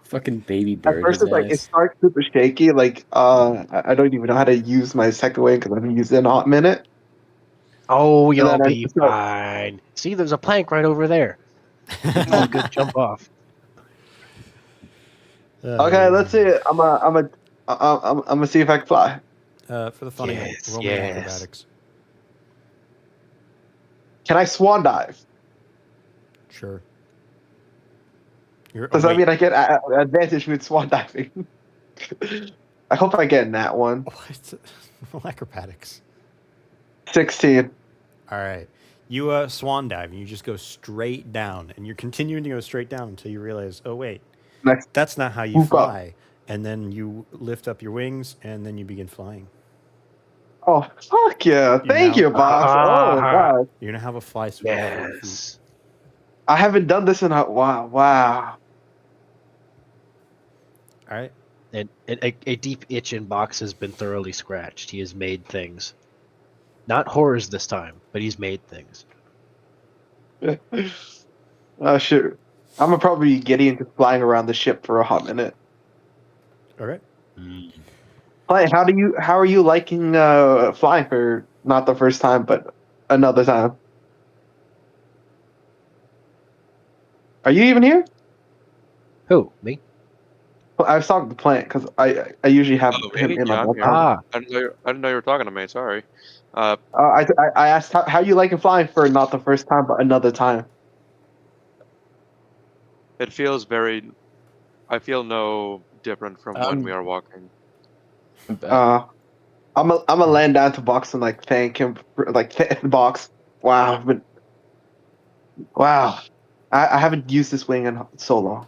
Fucking baby At bird. first, His it's like it ass. starts super shaky. Like I don't even know how to use my second wing because I haven't used it in a hot minute. Oh, you'll then I be just go- fine. See, there's a plank right over there. It's a good jump off. Okay, let's see it. I'm gonna see if I can fly. For the fun of it, Yes, roll me yes. acrobatics. Can I swan dive? Sure. You're, Does that mean I get advantage with swan diving? I hope I get in that one. What? Roll acrobatics. 16. All right. You swan dive and you just go straight down, and you're continuing to go straight down until you realize, oh wait, Next. that's not how you Move up. fly. And then you lift up your wings, and then you begin flying. Oh, fuck yeah. Thank now- you, boss. Oh, wow. You're gonna have a fly speed. of 40 feet. Yes. I haven't done this in a wow. Wow. All right. And a deep itch in Box has been thoroughly scratched. He has made things. Not horrors this time, but he's made things. Oh, shoot. I'm gonna probably be getting into flying around the ship for a hot minute. All right. Clay, how are you liking flying for not the first time, but another time? Are you even here? Who? Me? Well, I was talking to Plant because I usually have Oh, him me? in my Yeah, I'm book. here. Ah, I didn't know you were talking to me. Sorry. I asked how you liking flying for not the first time, but another time. It feels very. I feel no different from when we are walking. I'm gonna land down to Box and like thank him for, like Box. Wow, but wow, I haven't used this wing in so long.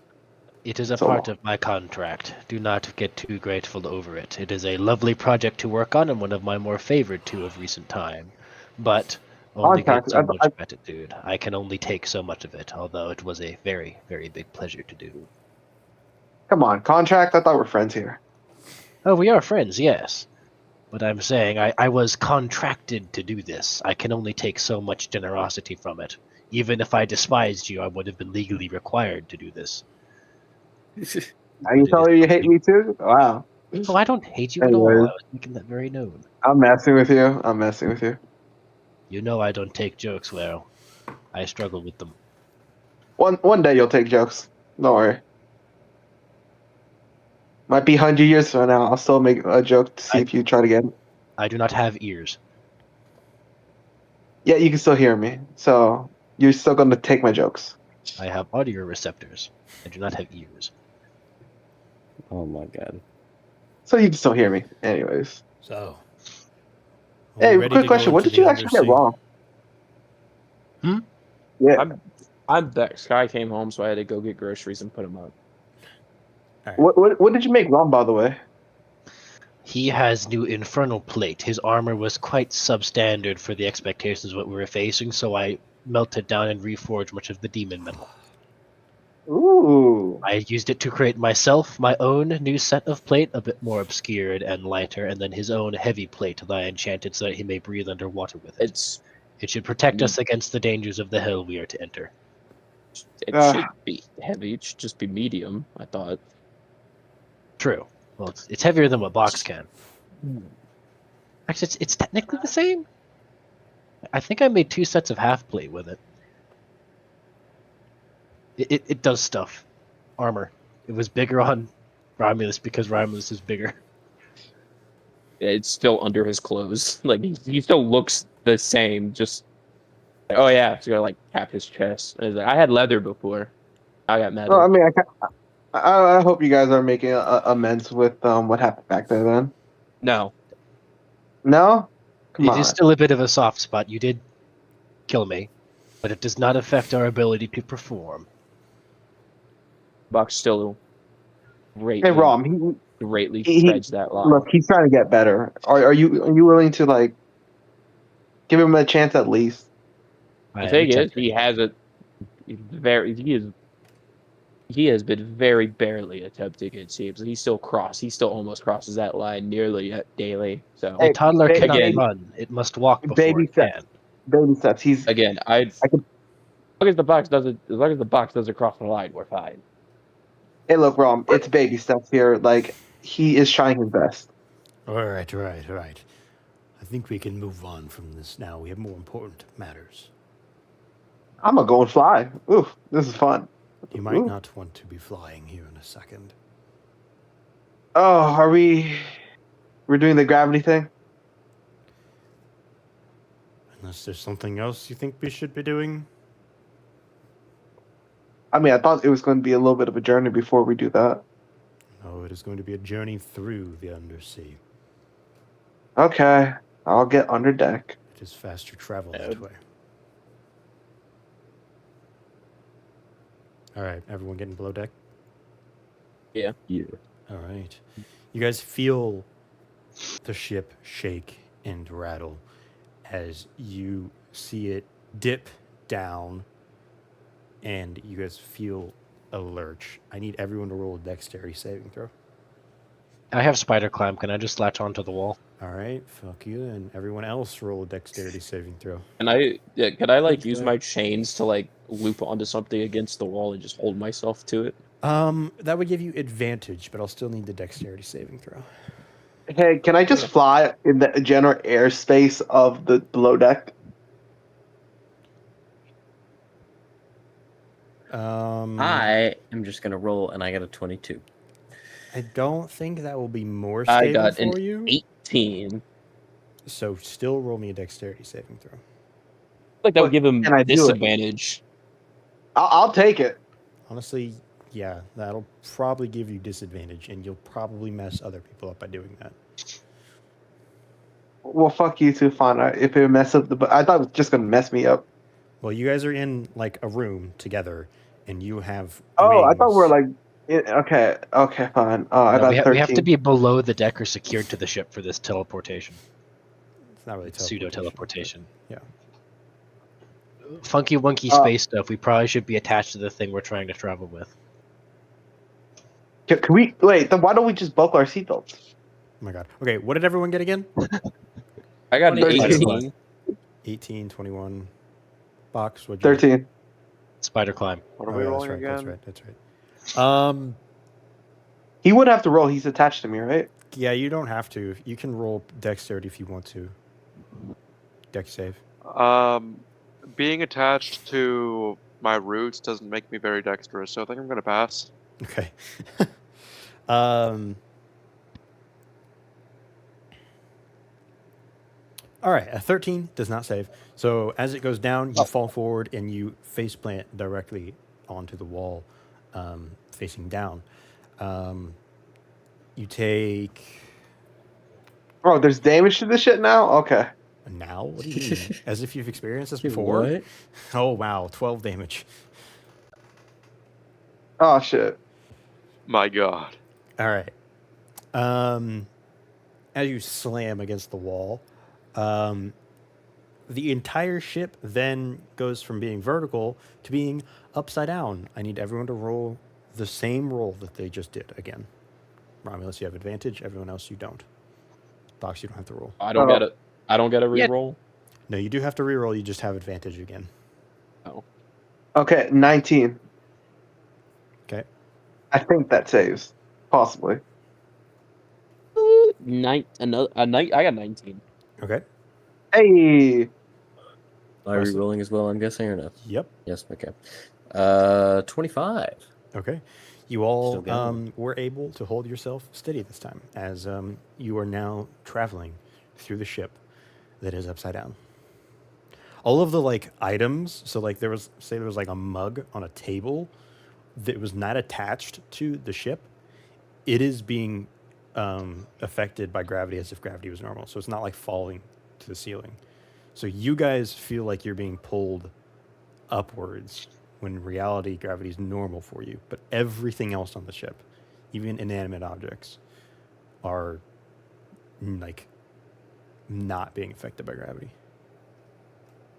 it is a So part long. of my contract. Do not get too grateful over it. It is a lovely project to work on and one of my more favored two of recent time. But only Contract, get so I- much gratitude. I can only take so much of it, although it was a very, very big pleasure to do. Come on, contract. I thought we're friends here. Oh, we are friends, yes. But I'm saying I was contracted to do this. I can only take so much generosity from it. Even if I despised you, I would have been legally required to do this. Are you telling me you hate me too? Wow. Oh, I don't hate you at all. I Anyways. was making that very known. I'm messing with you. I'm messing with you. You know I don't take jokes well. I struggle with them. One day you'll take jokes. Don't worry. Might be 100 years from now. I'll still make a joke to see if you try it again. I do not have ears. Yeah, you can still hear me. So you're still gonna take my jokes. I have audio receptors. I do not have ears. Oh my god. So you can still hear me. Anyways. So. Hey, ready to quick go question. What into did you the actually get undersea? wrong? Hmm? Yeah. I'm back. Sky came home, so I had to go get groceries and put them up. What did you make wrong, by the way? He has new infernal plate. His armor was quite substandard for the expectations of what we were facing, so I melted down and reforged much of the demon metal. Ooh. I used it to create myself my own new set of plate, a bit more obscured and lighter, and then his own heavy plate that I enchanted so that he may breathe underwater with it. It should protect us against the dangers of the hell we are to enter. It Ah. should be heavy. It should just be medium, I thought. True. Well, it's heavier than what box can. Actually, it's technically the same. I think I made 2 sets of half plate with it. It does stuff. Armor. It was bigger on Romulus because Romulus is bigger. It's still under his clothes. Like he still looks the same. Just oh yeah, so you gotta like tap his chest. And he's like, I had leather before. I got metal. Well, I mean, I hope you guys are making amends with what happened back there. Then No, no, come It on. is still a bit of a soft spot. You did kill me, but it does not affect our ability to perform. Buck still greatly, Hey, Rom, greatly he- treads that line. look, he's trying to get better. Are you willing to like give him a chance at least? The thing is, he has a he has been very barely attempting. It seems he still almost crosses that line nearly daily. So A Hey, toddler ba- cannot again- run; it must walk before baby it steps. can. Baby steps. He's again, I could- as long as the box doesn't cross the line, we're fine. hey, look, Rom, it's baby steps here. Like he is trying his best. All right. I think we can move on from this now. We have more important matters. I'm gonna go and fly. Ooh, this is fun. You might Ooh. not want to be flying here in a second. Oh, we're doing the gravity thing? Unless there's something else you think we should be doing. I mean, I thought it was going to be a little bit of a journey before we do that. No, it is going to be a journey through the undersea. Okay, I'll get under deck. It is faster travel that way. All right, everyone getting below deck? Yeah. All right. You guys feel the ship shake and rattle as you see it dip down and you guys feel a lurch. I need everyone to roll a dexterity saving throw. I have spider climb. Can I just latch onto the wall? All right, fuck you. And everyone else roll a dexterity saving throw. Can I like That's use good. my chains to like loop onto something against the wall and just hold myself to it? That would give you advantage, but I'll still need the dexterity saving throw. Hey, can I just fly in the general airspace of the below deck? I am just gonna roll, and I got a 22. I don't think that will be more I stable got for an you. 18. So still roll me a dexterity saving throw. Like that What would give him can I do it? disadvantage. I'll take it. Honestly, yeah, that'll probably give you disadvantage, and you'll probably mess other people up by doing that. Well, fuck you too, Fauna. If it mess up I thought it was just gonna mess me up. Well, you guys are in like a room together, and you have. Oh, I thought we were wings. like, okay, fine. Oh, I No, got we 13. have to be below the deck or secured to the ship for this teleportation. It's not really Pseudo teleportation. teleportation. Yeah. Funky wonky space stuff. We probably should be attached to the thing we're trying to travel with. Can we wait? Then why don't we just buckle our seatbelts? Oh my god. Okay, what did everyone get again? I got an 13. 18. 18, 21. Box, what'd you get? 13. Spider climb. What are Oh, we yeah, rolling that's right, again? That's right. He would have to roll. He's attached to me, right? Yeah, you don't have to. You can roll dexterity if you want to. Dex save. Being attached to my roots doesn't make me very dexterous, so I think I'm gonna pass. Okay. All right, a 13 does not save. So as it goes down, you fall forward and you face plant directly onto the wall, facing down. You take Bro, there's damage to this shit now? Okay. now. What do you mean? As if you've experienced this before? What? Oh wow, 12 damage. Oh, shit. My god. All right. as you slam against the wall, the entire ship then goes from being vertical to being upside down. I need everyone to roll the same roll that they just did again. Romulus, you have advantage. Everyone else, you don't. Box, you don't have to roll. I don't Oh. get it. I don't get a Yeah. reroll. No, you do have to reroll. You just have advantage again. Oh, Okay, 19. Okay. I think that saves. Possibly. I got 19. Okay. Hey! Am I Wesley? re-rolling as well, I'm guessing, or no? Yep. Yes, okay. 25. Okay. You Still all going. were able to hold yourself steady this time as you are now traveling through the ship that is upside down. All of the like items, so like there was like a mug on a table that was not attached to the ship. It is being affected by gravity as if gravity was normal. So it's not like falling to the ceiling. So you guys feel like you're being pulled upwards when in reality gravity is normal for you. But everything else on the ship, even inanimate objects, are like not being affected by gravity.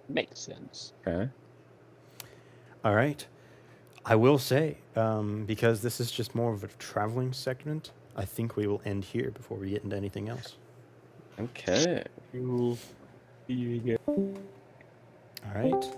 Makes sense. Okay. All right. I will say, because this is just more of a traveling segment, I think we will end here before we get into anything else. Okay. All right.